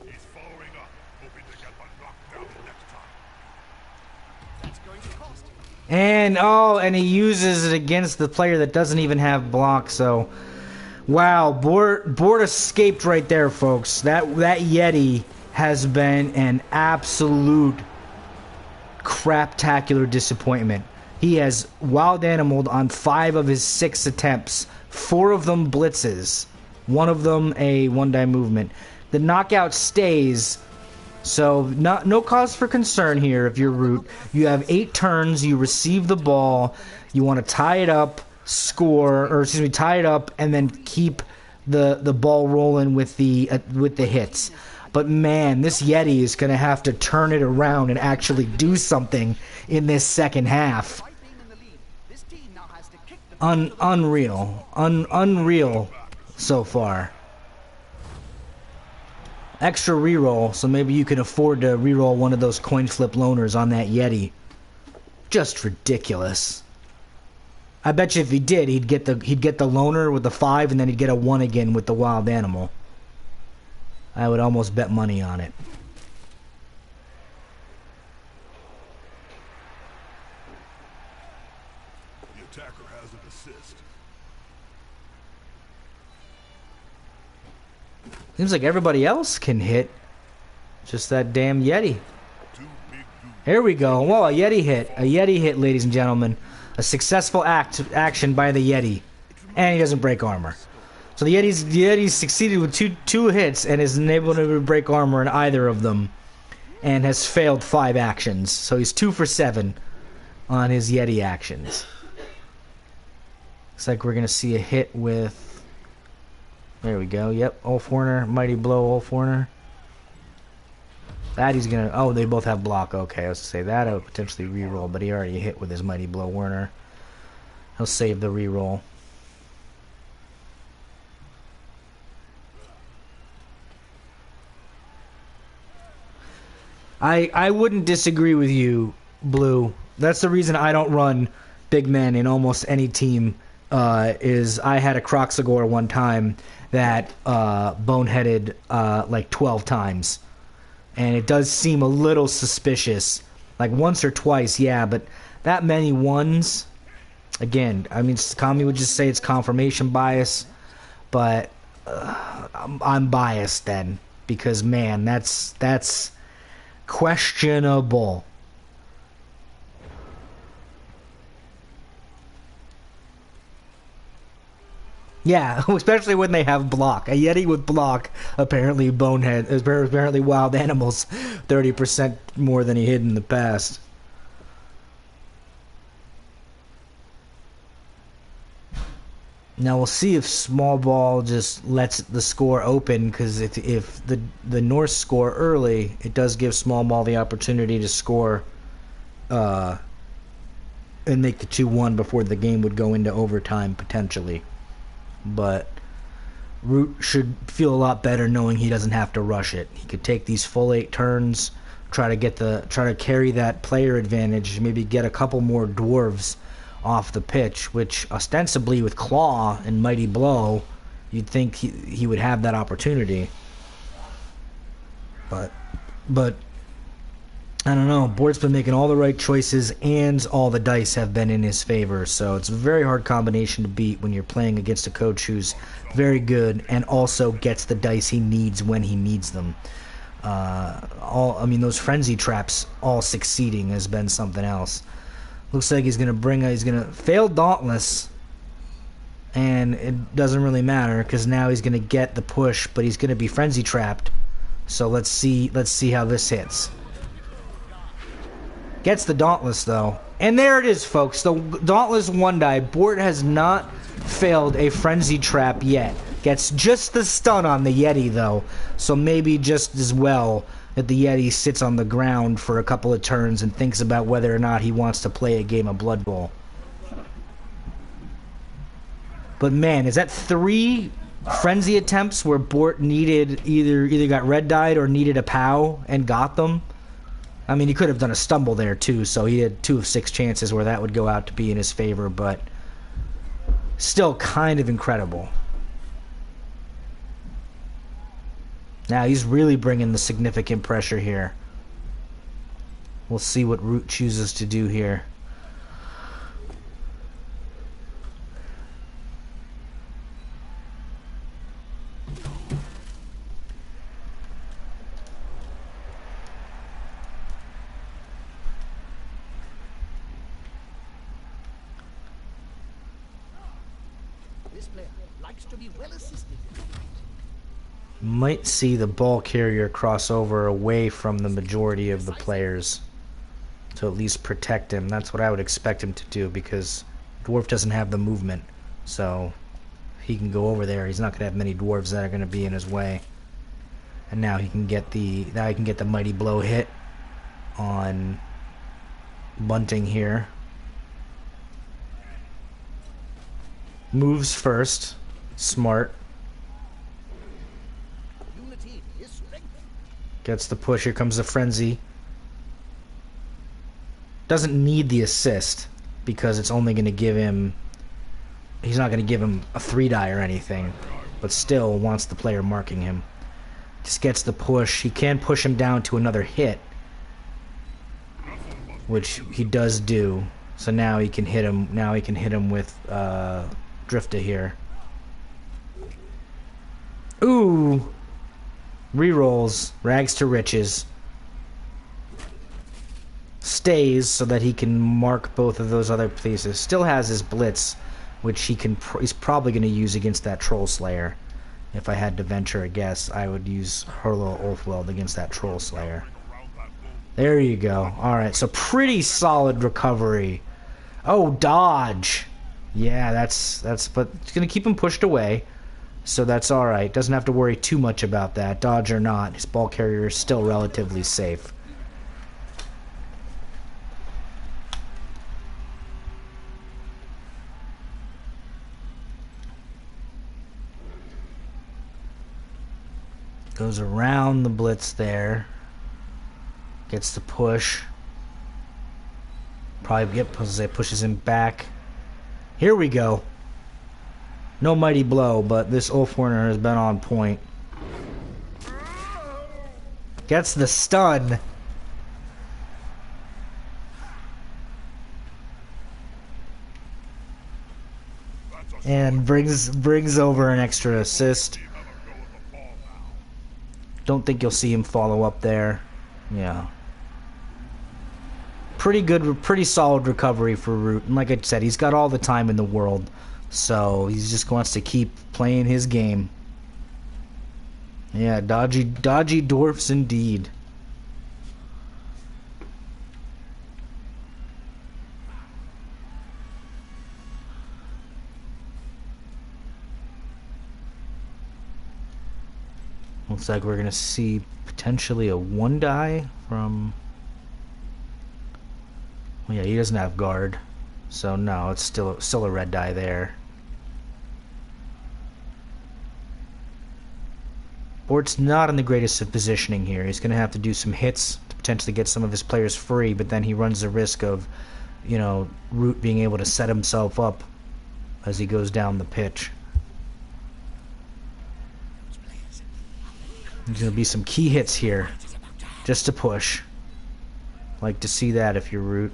He's following up, hoping to get one knocked down next time. That's going to cost him. And he uses it against the player that doesn't even have block, so... Wow, Bort escaped right there, folks. That Yeti has been an absolute craptacular disappointment. He has wild animaled on 5 of his 6 attempts. 4 of them blitzes. 1 of them a 1-die movement. The knockout stays, so no cause for concern here if you're Root. You have 8 turns, you receive the ball, you want to tie it up, tie it up, and then keep the ball rolling with the hits. But man, this Yeti is going to have to turn it around and actually do something in this second half. Despite being in the lead, this team now has to kick the ball to the Unreal. Unreal so far. Extra reroll, so maybe you can afford to reroll one of those coin flip loaners on that Yeti. Just ridiculous. I bet you if he did, he'd get the loaner with the 5, and then he'd get a 1 again with the wild animal. I would almost bet money on it. The attacker has an assist. Seems like everybody else can hit. Just that damn Yeti. Here we go. Whoa, a Yeti hit. A Yeti hit, ladies and gentlemen. A successful action by the Yeti. And he doesn't break armor. So the Yeti's succeeded with two hits and is unable to break armor in either of them. And has failed 5 actions. So he's 2 for 7 on his Yeti actions. Looks like we're going to see a hit with... There we go. Yep, Ulfwarner. Mighty Blow, Ulfwarner. That he's gonna... Oh, they both have block. Okay, I was to say that I would potentially reroll, but he already hit with his Mighty Blow Werner. He'll save the reroll. I wouldn't disagree with you, Blue. That's the reason I don't run big men in almost any team. Is I had a Croxagore one time that boneheaded like 12 times. And it does seem a little suspicious. Like once or twice, yeah, but that many ones, again, I mean, Kami would just say it's confirmation bias, but I'm biased then. Because, man, that's questionable. Yeah, especially when they have block. A Yeti with block, apparently apparently wild animals, 30% more than he hid in the past. Now we'll see if small ball just lets the score open, because if the Norse score early, it does give small ball the opportunity to score and make the 2-1 before the game would go into overtime potentially. But Root should feel a lot better knowing he doesn't have to rush it. He could take these full 8 turns, try to carry that player advantage, maybe get a couple more dwarves off the pitch, which ostensibly with Claw and Mighty Blow, you'd think he would have that opportunity. But I don't know. Board's been making all the right choices, and all the dice have been in his favor. So it's a very hard combination to beat when you're playing against a coach who's very good and also gets the dice he needs when he needs them. Those frenzy traps all succeeding has been something else. Looks like he's gonna fail Dauntless, and it doesn't really matter because now he's gonna get the push, but he's gonna be frenzy trapped. So let's see how this hits. Gets the Dauntless, though. And there it is, folks. The Dauntless 1-die. Bort has not failed a Frenzy Trap yet. Gets just the stun on the Yeti, though. So maybe just as well that the Yeti sits on the ground for a couple of turns and thinks about whether or not he wants to play a game of Blood Bowl. But man, is that 3 Frenzy attempts where Bort needed either got red-dyed or needed a POW and got them? I mean, he could have done a stumble there, too, so he had 2 of 6 chances where that would go out to be in his favor, but still kind of incredible. Now, he's really bringing the significant pressure here. We'll see what Root chooses to do here. Might see the ball carrier cross over away from the majority of the players to at least protect him. That's what I would expect him to do, because Dwarf doesn't have the movement, so he can go over there. He's not going to have many dwarves that are going to be in his way. And now he can get the Mighty Blow hit on Bunting here. Moves first. Smart. Unity is strength. Gets the push. Here comes the frenzy. Doesn't need the assist because it's only going to give him... He's not going to give him a 3-die or anything, but still wants the player marking him. Just gets the push. He can push him down to another hit, which he does do. So now he can hit him. Now he can hit him with Drifta here. Ooh! Rerolls. Rags to riches. Stays so that he can mark both of those other pieces. Still has his blitz, which he's probably going to use against that Troll Slayer. If I had to venture a guess, I would use Hurlo Ulfweld against that Troll Slayer. There you go. Alright, so pretty solid recovery. Oh, dodge! Yeah, that's but it's going to keep him pushed away, so that's alright. Doesn't have to worry too much about that. Dodge or not, his ball carrier is still relatively safe. Goes around the blitz there. Gets the push. Probably pushes him back. Here we go. No mighty blow, but this Ulfwarner has been on point. Gets the stun. And brings over an extra assist. Don't think you'll see him follow up there. Yeah. Pretty good, pretty solid recovery for Root. And like I said, he's got all the time in the world. So he just wants to keep playing his game. Yeah, dodgy dwarfs indeed. Looks like we're going to see potentially a 1-die from... Well, yeah, he doesn't have guard. So no, it's still a red die there. Bort's not in the greatest of positioning here. He's going to have to do some hits to potentially get some of his players free, but then he runs the risk of, you know, Root being able to set himself up as he goes down the pitch. There's going to be some key hits here, just to push. Like to see that if you're Root.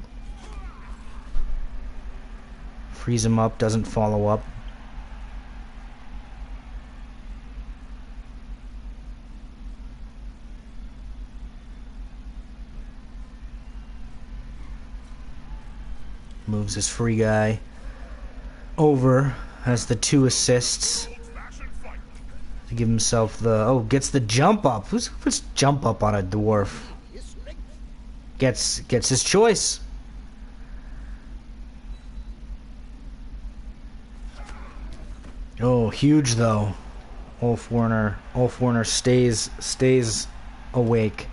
Freeze him up, doesn't follow up. Moves his free guy over, has the 2 assists. To give himself the... Oh, gets the jump up. Who puts jump up on a dwarf? Gets his choice. Oh, huge though. Ulfwarner stays awake.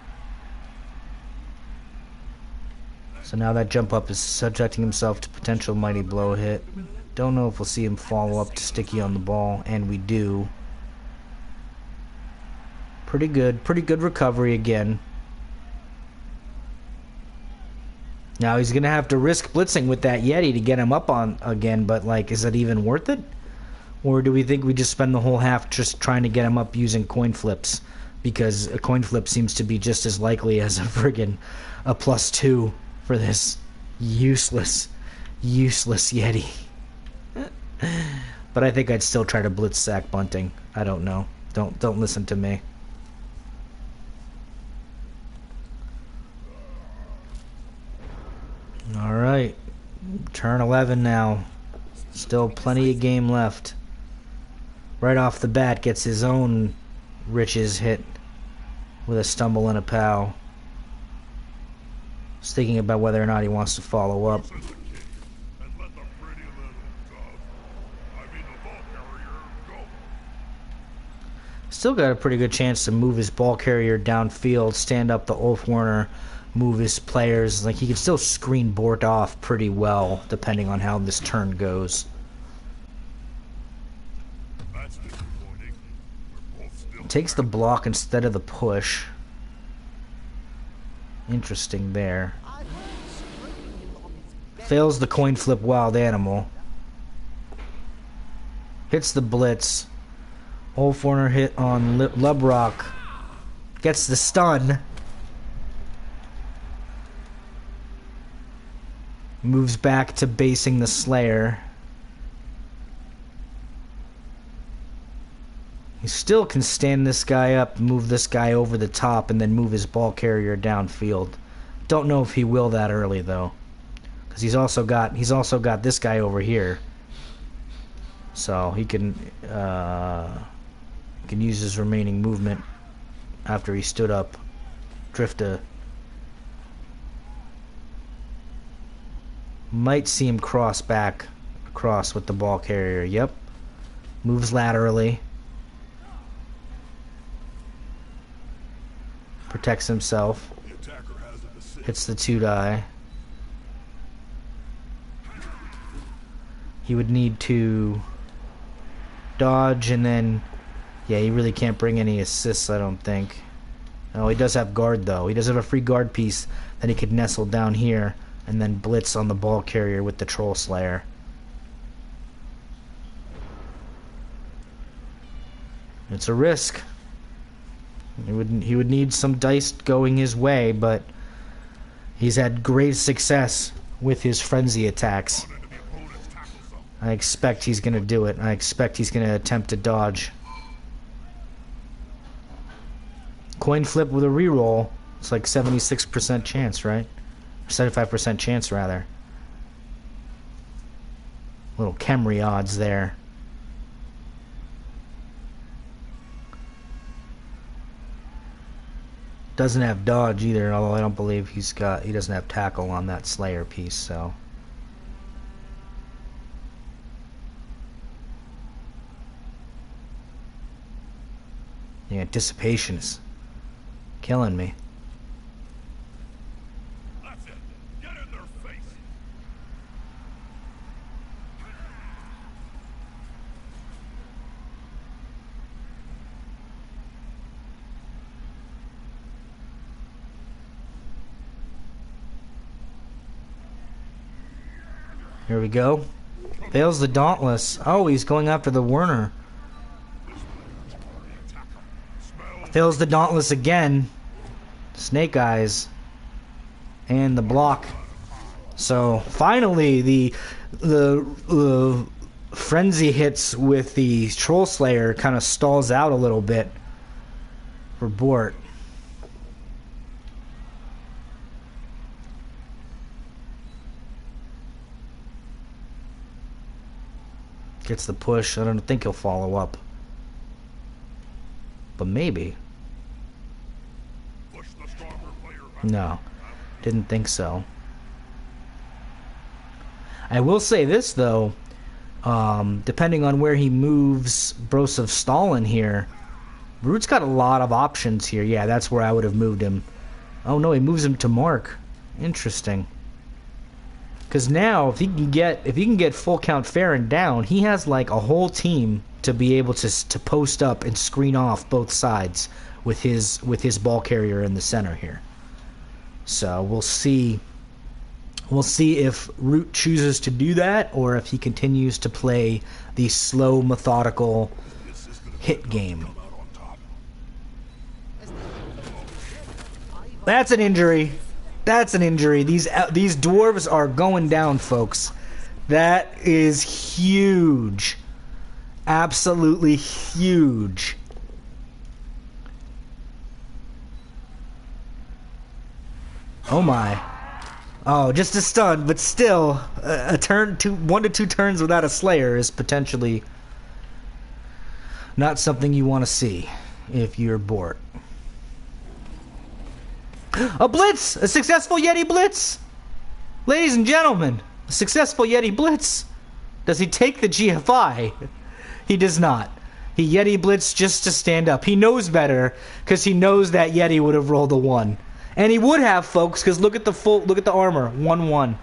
So now that jump up is subjecting himself to potential mighty blow hit. Don't know if we'll see him follow up to sticky on the ball, and we do. Pretty good recovery again. Now he's gonna have to risk blitzing with that Yeti to get him up on again, but like, is that even worth it? Or do we think we just spend the whole half just trying to get him up using coin flips? Because a coin flip seems to be just as likely as a friggin' a +2 for this useless Yeti. But I think I'd still try to blitz sack bunting. I don't know. Don't listen to me. Alright, turn 11 now. Still plenty of game left. Right off the bat gets his own riches hit with a stumble and a pow. Just thinking about whether or not he wants to follow up. Still got a pretty good chance to move his ball carrier downfield, stand up the Ulfwarner, move his players. Like, he can still screen Bort off pretty well, depending on how this turn goes. Takes the block instead of the push. Interesting there. Fails the coin flip wild animal. Hits the blitz. Old foreigner hit on Lubrock. Gets the stun. Moves back to basing the Slayer. He still can stand this guy up, move this guy over the top, and then move his ball carrier downfield. Don't know if he will that early though, because he's also got this guy over here, so he can use his remaining movement after he stood up. Drifta might see him cross back across with the ball carrier. Yep, moves laterally. Protects himself. Hits the 2-die. He would need to dodge and then... Yeah, he really can't bring any assists, I don't think. Oh, he does have guard, though. He does have a free guard piece that he could nestle down here and then blitz on the ball carrier with the Troll Slayer. It's a risk. He would need some dice going his way, but he's had great success with his frenzy attacks. I expect he's going to do it. I expect he's going to attempt to dodge. Coin flip with a reroll. It's like 76% chance, right? 75% chance, rather. Little Kemri odds there. Doesn't have dodge either, although I don't believe he doesn't have tackle on that Slayer piece, so. The anticipation is killing me. That's it. Get in their face. Here we go. Fails the Dauntless. Oh, he's going after the Werner. Fails the Dauntless again. Snake Eyes. And the block. So, finally, the frenzy hits with the Troll Slayer kind of stalls out a little bit for Bort. Gets the push. I don't think he'll follow up. But maybe. Push the stronger player back. No. Didn't think so. I will say this, though. Depending on where he moves Brosov Stalin here, Root's got a lot of options here. Yeah, that's where I would have moved him. Oh, no, he moves him to Mark. Interesting. Because now, if he can get full count Farron down, he has like a whole team to be able to post up and screen off both sides with his ball carrier in the center here. So we'll see. We'll see if Root chooses to do that, or if he continues to play the slow, methodical hit game. That's an injury. That's an injury. These dwarves are going down, folks. That is huge. Absolutely huge. Oh my. Oh, just a stun, but still, a turn, 1 to 2 turns without a Slayer is potentially not something you want to see if you're Bort. A blitz! A successful Yeti blitz! Ladies and gentlemen, a successful Yeti blitz. Does he take the GFI? He does not. He Yeti blitz just to stand up. He knows better, because he knows that Yeti would have rolled a 1. And he would have, folks, because look at the armor. 1-1.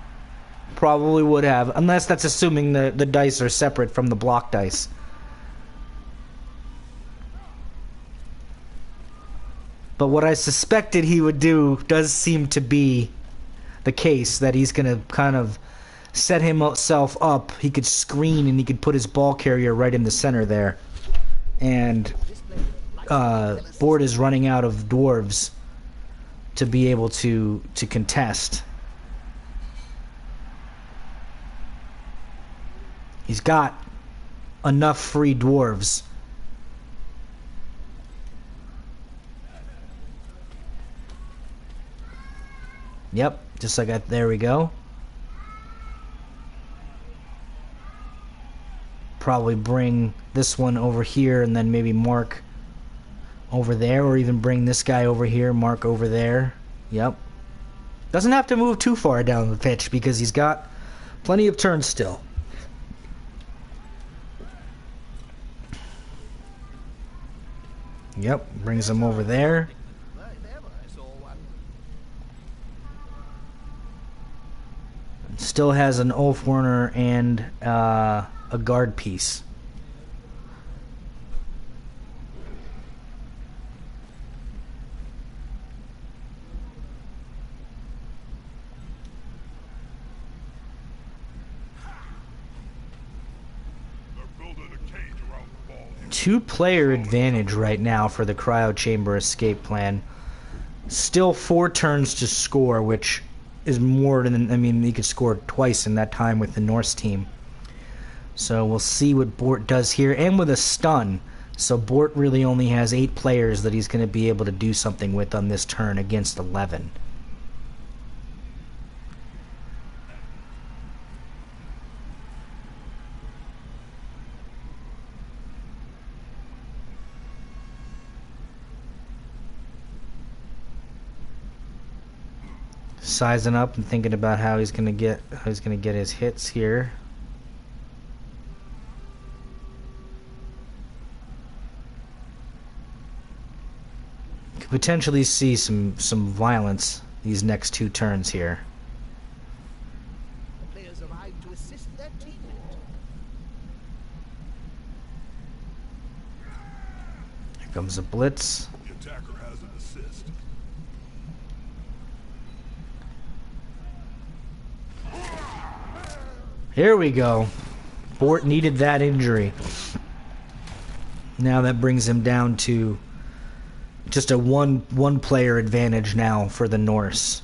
Probably would have, unless that's assuming the dice are separate from the block dice. But what I suspected he would do does seem to be the case, that he's going to kind of set himself up. He could screen and he could put his ball carrier right in the center there. And Bort is running out of dwarves to be able to contest. He's got enough free dwarves. Yep, just like that. There we go. Probably bring this one over here and then maybe Mark over there, or even bring this guy over here, Mark over there. Yep. Doesn't have to move too far down the pitch because he's got plenty of turns still. Yep, brings him over there. Still has an Ulf Warner and a guard piece. Two-player advantage right now for the Cryochamber escape plan. Still 4 turns to score, which is more than, I mean, he could score twice in that time with the Norse team. So we'll see what Bort does here, and with a stun. So Bort really only has 8 players that he's going to be able to do something with on this turn against 11. Sizing up and thinking about how he's going to get his hits here. Could potentially see some violence these next 2 turns here. Players arrive to assist their teammate. Here comes a blitz. The attacker has an assist. Here we go. Bort needed that injury. Now that brings him down to just a one player advantage now for the Norse.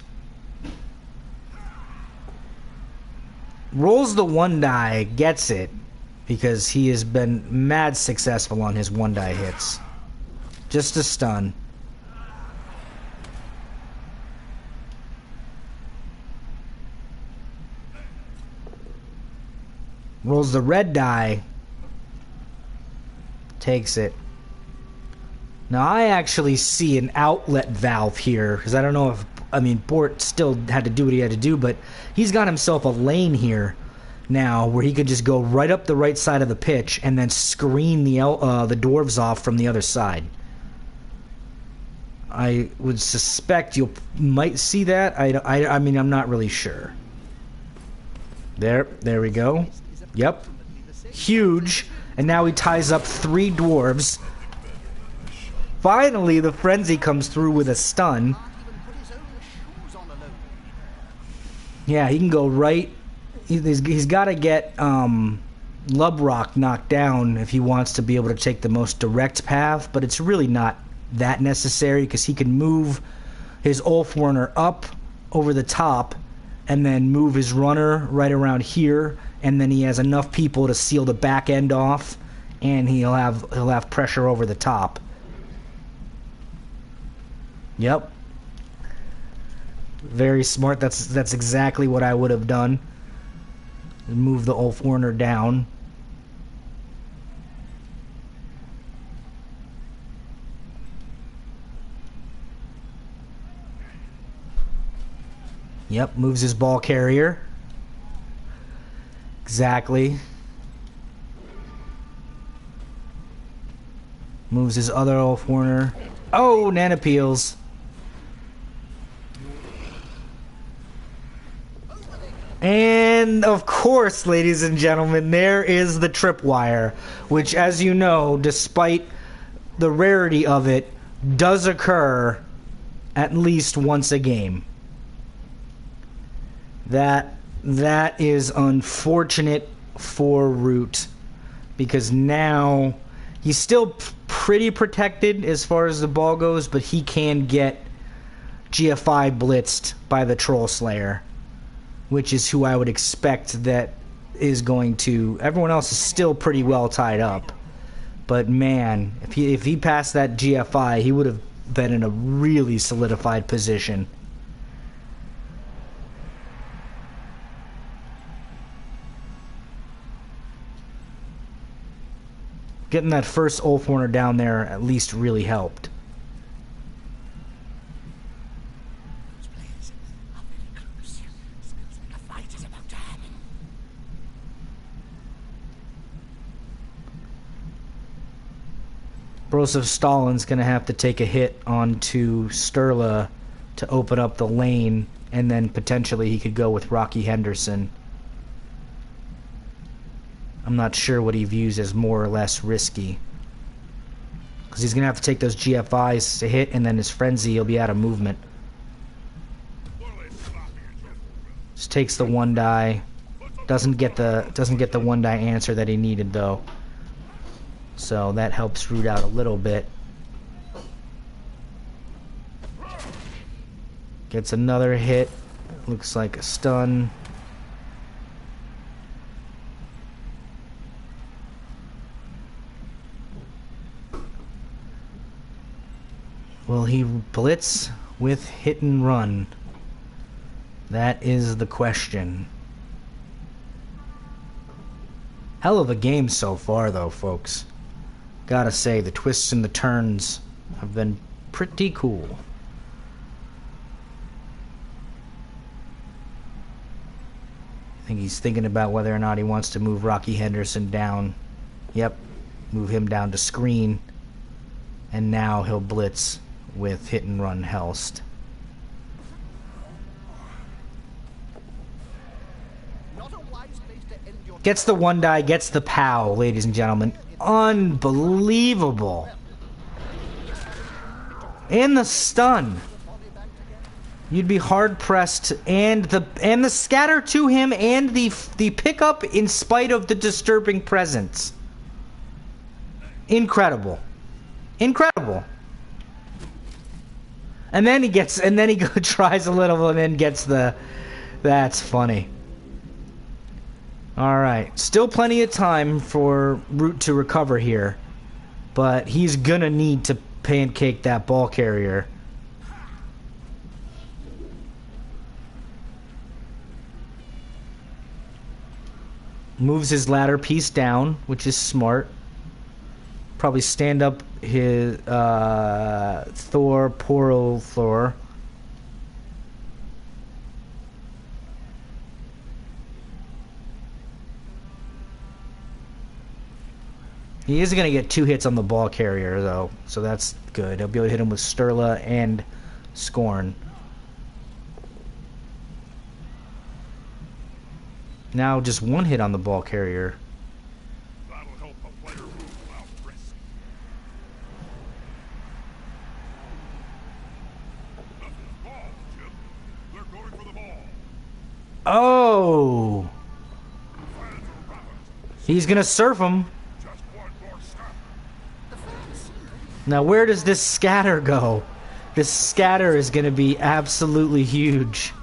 Rolls the 1 die, gets it, because he has been mad successful on his 1 die hits. Just a stun. Rolls the red die. Takes it. Now I actually see an outlet valve here, because I don't know if, I mean, Bort still had to do what he had to do, but he's got himself a lane here now where he could just go right up the right side of the pitch and then screen the dwarves off from the other side. I would suspect you might see that. I mean, I'm not really sure. There we go. Yep. Huge. And now he ties up 3 dwarves. Finally, the frenzy comes through with a stun. Yeah, he can go right. He's got to get Lubrock knocked down if he wants to be able to take the most direct path, but it's really not that necessary because he can move his Ulfwarner up over the top and then move his runner right around here, and then he has enough people to seal the back end off, and he'll have pressure over the top. Yep. Very smart. That's exactly what I would have done. Move the Ulfwarner down. Yep, moves his ball carrier. Exactly. Moves his other Ulfwarner. Oh, nanopeels. And of course, ladies and gentlemen, there is the tripwire, which, as you know, despite the rarity of it, does occur at least once a game. That is unfortunate for Root, because now he's still pretty protected as far as the ball goes, but he can get GFI blitzed by the Troll Slayer, which is who I would expect that is going to... Everyone else is still pretty well tied up, but man, if he passed that GFI, he would have been in a really solidified position. Getting that first Ulfhorner down there at least really helped. Broseph Stalin's going to have to take a hit onto Sturla to open up the lane, and then potentially he could go with Rocky Henderson. I'm not sure what he views as more or less risky, because he's going to have to take those GFIs to hit, and then his Frenzy, he'll be out of movement. Just takes the 1-die. Doesn't get the 1-die answer that he needed, though. So that helps Root out a little bit. Gets another hit. Looks like a stun. Will he blitz with hit and run? That is the question. Hell of a game so far, though, folks. Gotta say, the twists and the turns have been pretty cool. I think he's thinking about whether or not he wants to move Rocky Henderson down. Yep, move him down to screen. And now he'll blitz with hit and run Helst. Gets the 1-die, gets the POW, ladies and gentlemen. Unbelievable. And the stun. You'd be hard pressed, and the scatter to him, and the pickup in spite of the disturbing presence. Incredible. Incredible. And then he tries a little and then gets the... That's funny. Alright, still plenty of time for Root to recover here, but he's gonna need to pancake that ball carrier. Moves his ladder piece down, which is smart. Probably stand up his Thor Poroflor. He is going to get 2 hits on the ball carrier, though, so that's good. He'll be able to hit him with Sturla and Scorn. Now just 1 hit on the ball carrier. That'll help a player move without risk. Nothing's ball, Jim. They're going for the ball. Oh! Fans are rapid. He's going to surf him. Just one more step. Now where does this scatter go? This scatter is going to be absolutely huge.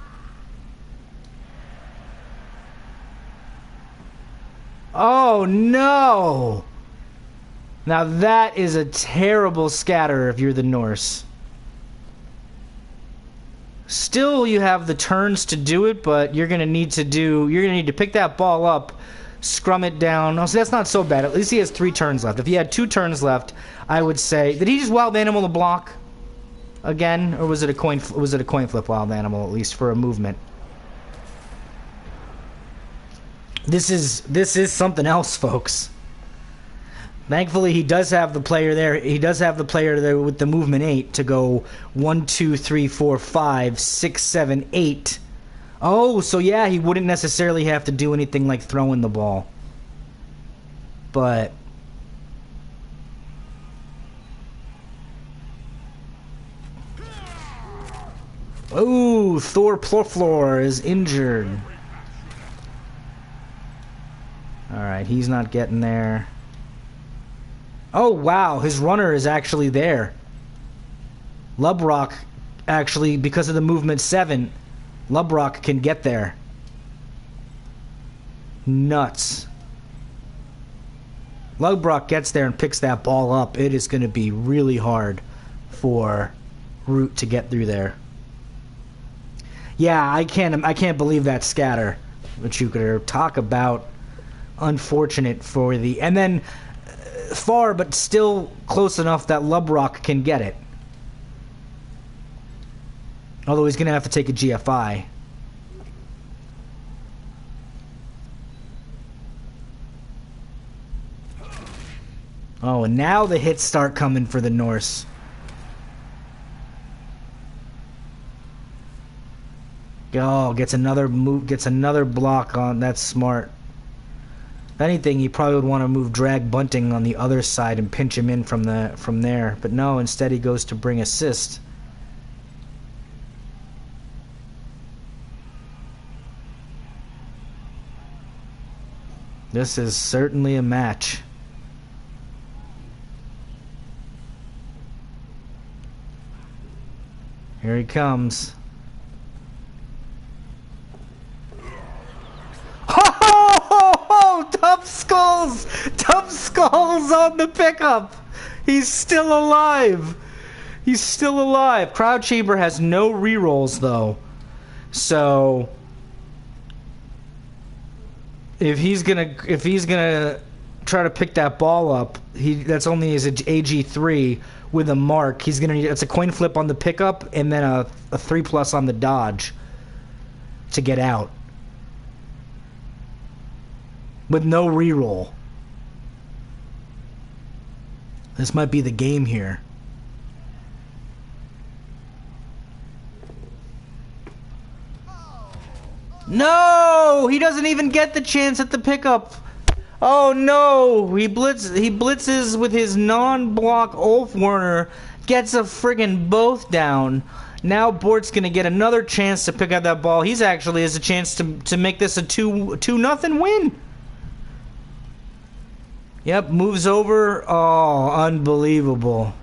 Oh no! Now that is a terrible scatter if you're the Norse. Still, you have the turns to do it, but you're gonna need to pick that ball up, scrum it down. Oh, so that's not so bad. At least he has 3 turns left. If he had 2 turns left, I would say, did he just wild animal the block again, or was it a coin flip wild animal, at least for a movement? This is something else, folks. Thankfully, he does have the player there. He does have the player there with the movement 8 to go 1, 2, 3, 4, 5, 6, 7, 8. Oh, so yeah, he wouldn't necessarily have to do anything like throwing the ball. But Ooh, Thor Plorflor is injured. Alright, he's not getting there. Oh, wow, his runner is actually there. Lubrock, actually, because of the movement 7, Lubrock can get there. Nuts. Lubrock gets there and picks that ball up. It is going to be really hard for Root to get through there. Yeah, I can't believe that scatter. But you could talk about unfortunate for the... And then far, but still close enough that Lubrock can get it. Although he's going to have to take a GFI. Oh, and now the hits start coming for the Norse. Oh, gets another move, gets another block on. That's smart. If anything, you probably would want to move Drag Bunting on the other side and pinch him in from there. But no, instead he goes to bring assist. This is certainly a match. Here he comes. Ho ho ho ho! Tough Skulls! Tough Skulls on the pickup! He's still alive! He's still alive. Cryochamber has no rerolls though. So if he's gonna try to pick that ball up, that's only his AG3 with a mark. He's gonna need, it's a coin flip on the pickup and then a 3+ on the dodge to get out. With no reroll. This might be the game here. No! He doesn't even get the chance at the pickup. Oh no! He blitzes with his non-block Ulf Werner, gets a friggin' both down. Now Bort's gonna get another chance to pick up that ball. He's actually has a chance to make this a 2-0 win. Yep, moves over. Oh, unbelievable.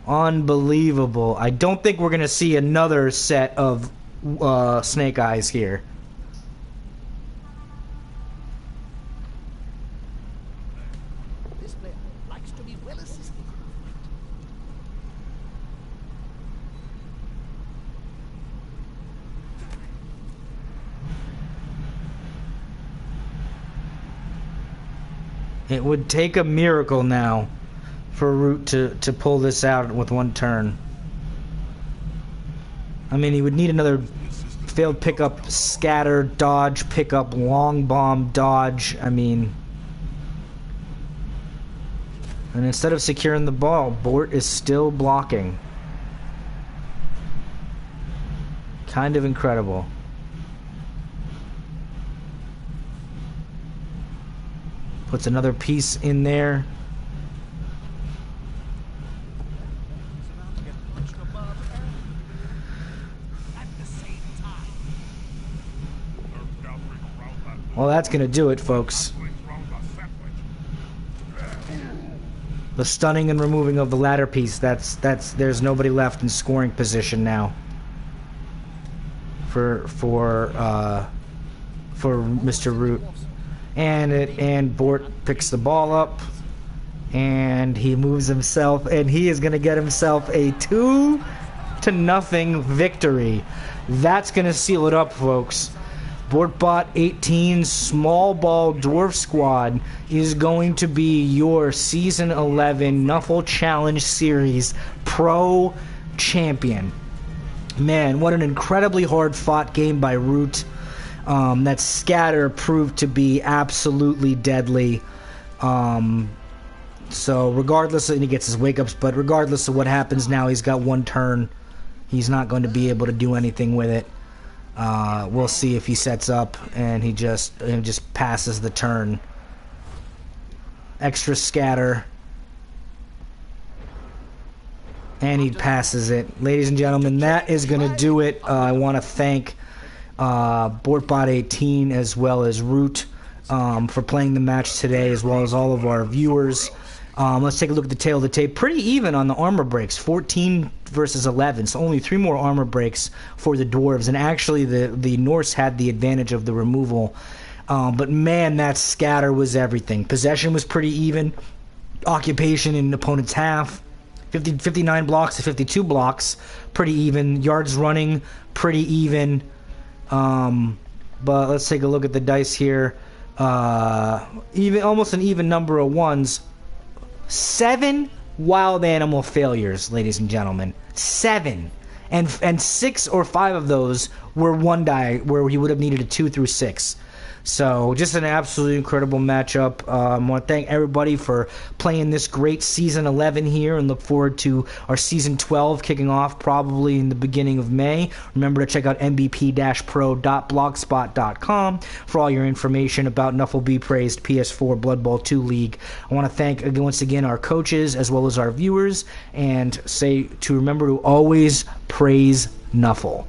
Unbelievable. I don't think we're going to see another set of Snake Eyes here. This player likes to be well assisted. It would take a miracle now for Root to pull this out with one turn. I mean, he would need another failed pickup, scatter, dodge, pickup, long bomb, dodge. I mean... And instead of securing the ball, Bort is still blocking. Kind of incredible. Puts another piece in there. Well, that's gonna do it, folks. The stunning and removing of the ladder piece. There's nobody left in scoring position now. For Mr. Root. And Bort picks the ball up, and he moves himself, and he is going to get himself a 2-0 victory. That's going to seal it up, folks. Bortbot 18 Small Ball Dwarf Squad is going to be your Season 11 Nuffle Challenge Series Pro Champion. Man, what an incredibly hard-fought game by Root. That scatter proved to be absolutely deadly. So regardless, and he gets his wake-ups, but regardless of what happens now, he's got one turn. He's not going to be able to do anything with it. We'll see if he sets up and he just passes the turn. Extra scatter. And he passes it. Ladies and gentlemen, that is going to do it. I want to thank BoardBot18 as well as Root for playing the match today, as well as all of our viewers. Let's take a look at the tail of the tape. Pretty even on the armor breaks, 14 versus 11, so only 3 more armor breaks for the Dwarves. And actually, the Norse had the advantage of the removal. But man, that scatter was everything. Possession was pretty even. Occupation in opponent's half. 59 blocks to 52 blocks, pretty even. Yards running, pretty even. But let's take a look at the dice here. Almost an even number of ones. 7 wild animal failures, ladies and gentlemen. 7. And 6 or 5 of those were one die where he would have needed a 2 through 6. So just an absolutely incredible matchup. I want to thank everybody for playing this great Season 11 here, and look forward to our Season 12 kicking off probably in the beginning of May. Remember to check out mbp-pro.blogspot.com for all your information about Nuffle Be Praised PS4 Blood Bowl 2 League. I want to thank once again our coaches as well as our viewers, and say to remember to always praise Nuffle.